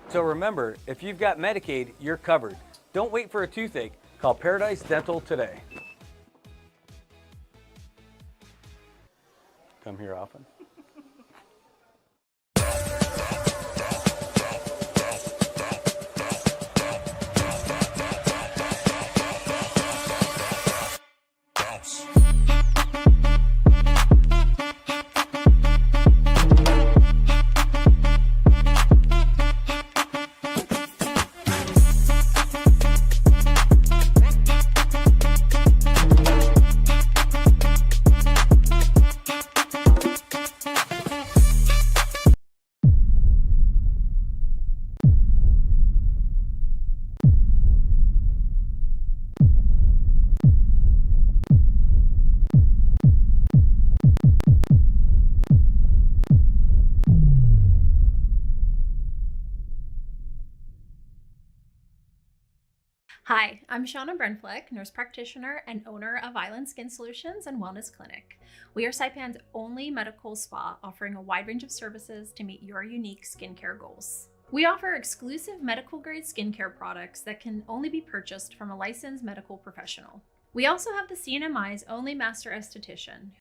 So remember, if you've got Medicaid, you're covered. Don't wait for a toothache. Call Paradise Dental today. Come here often. Hi, I'm Shauna Brenfleck, nurse practitioner and owner of Island Skin Solutions and Wellness Clinic. We are Saipan's only medical spa offering a wide range of services to meet your unique skincare goals. We offer exclusive medical grade skincare products that can only be purchased from a licensed medical professional. We also have the CNMI's only master esthetician,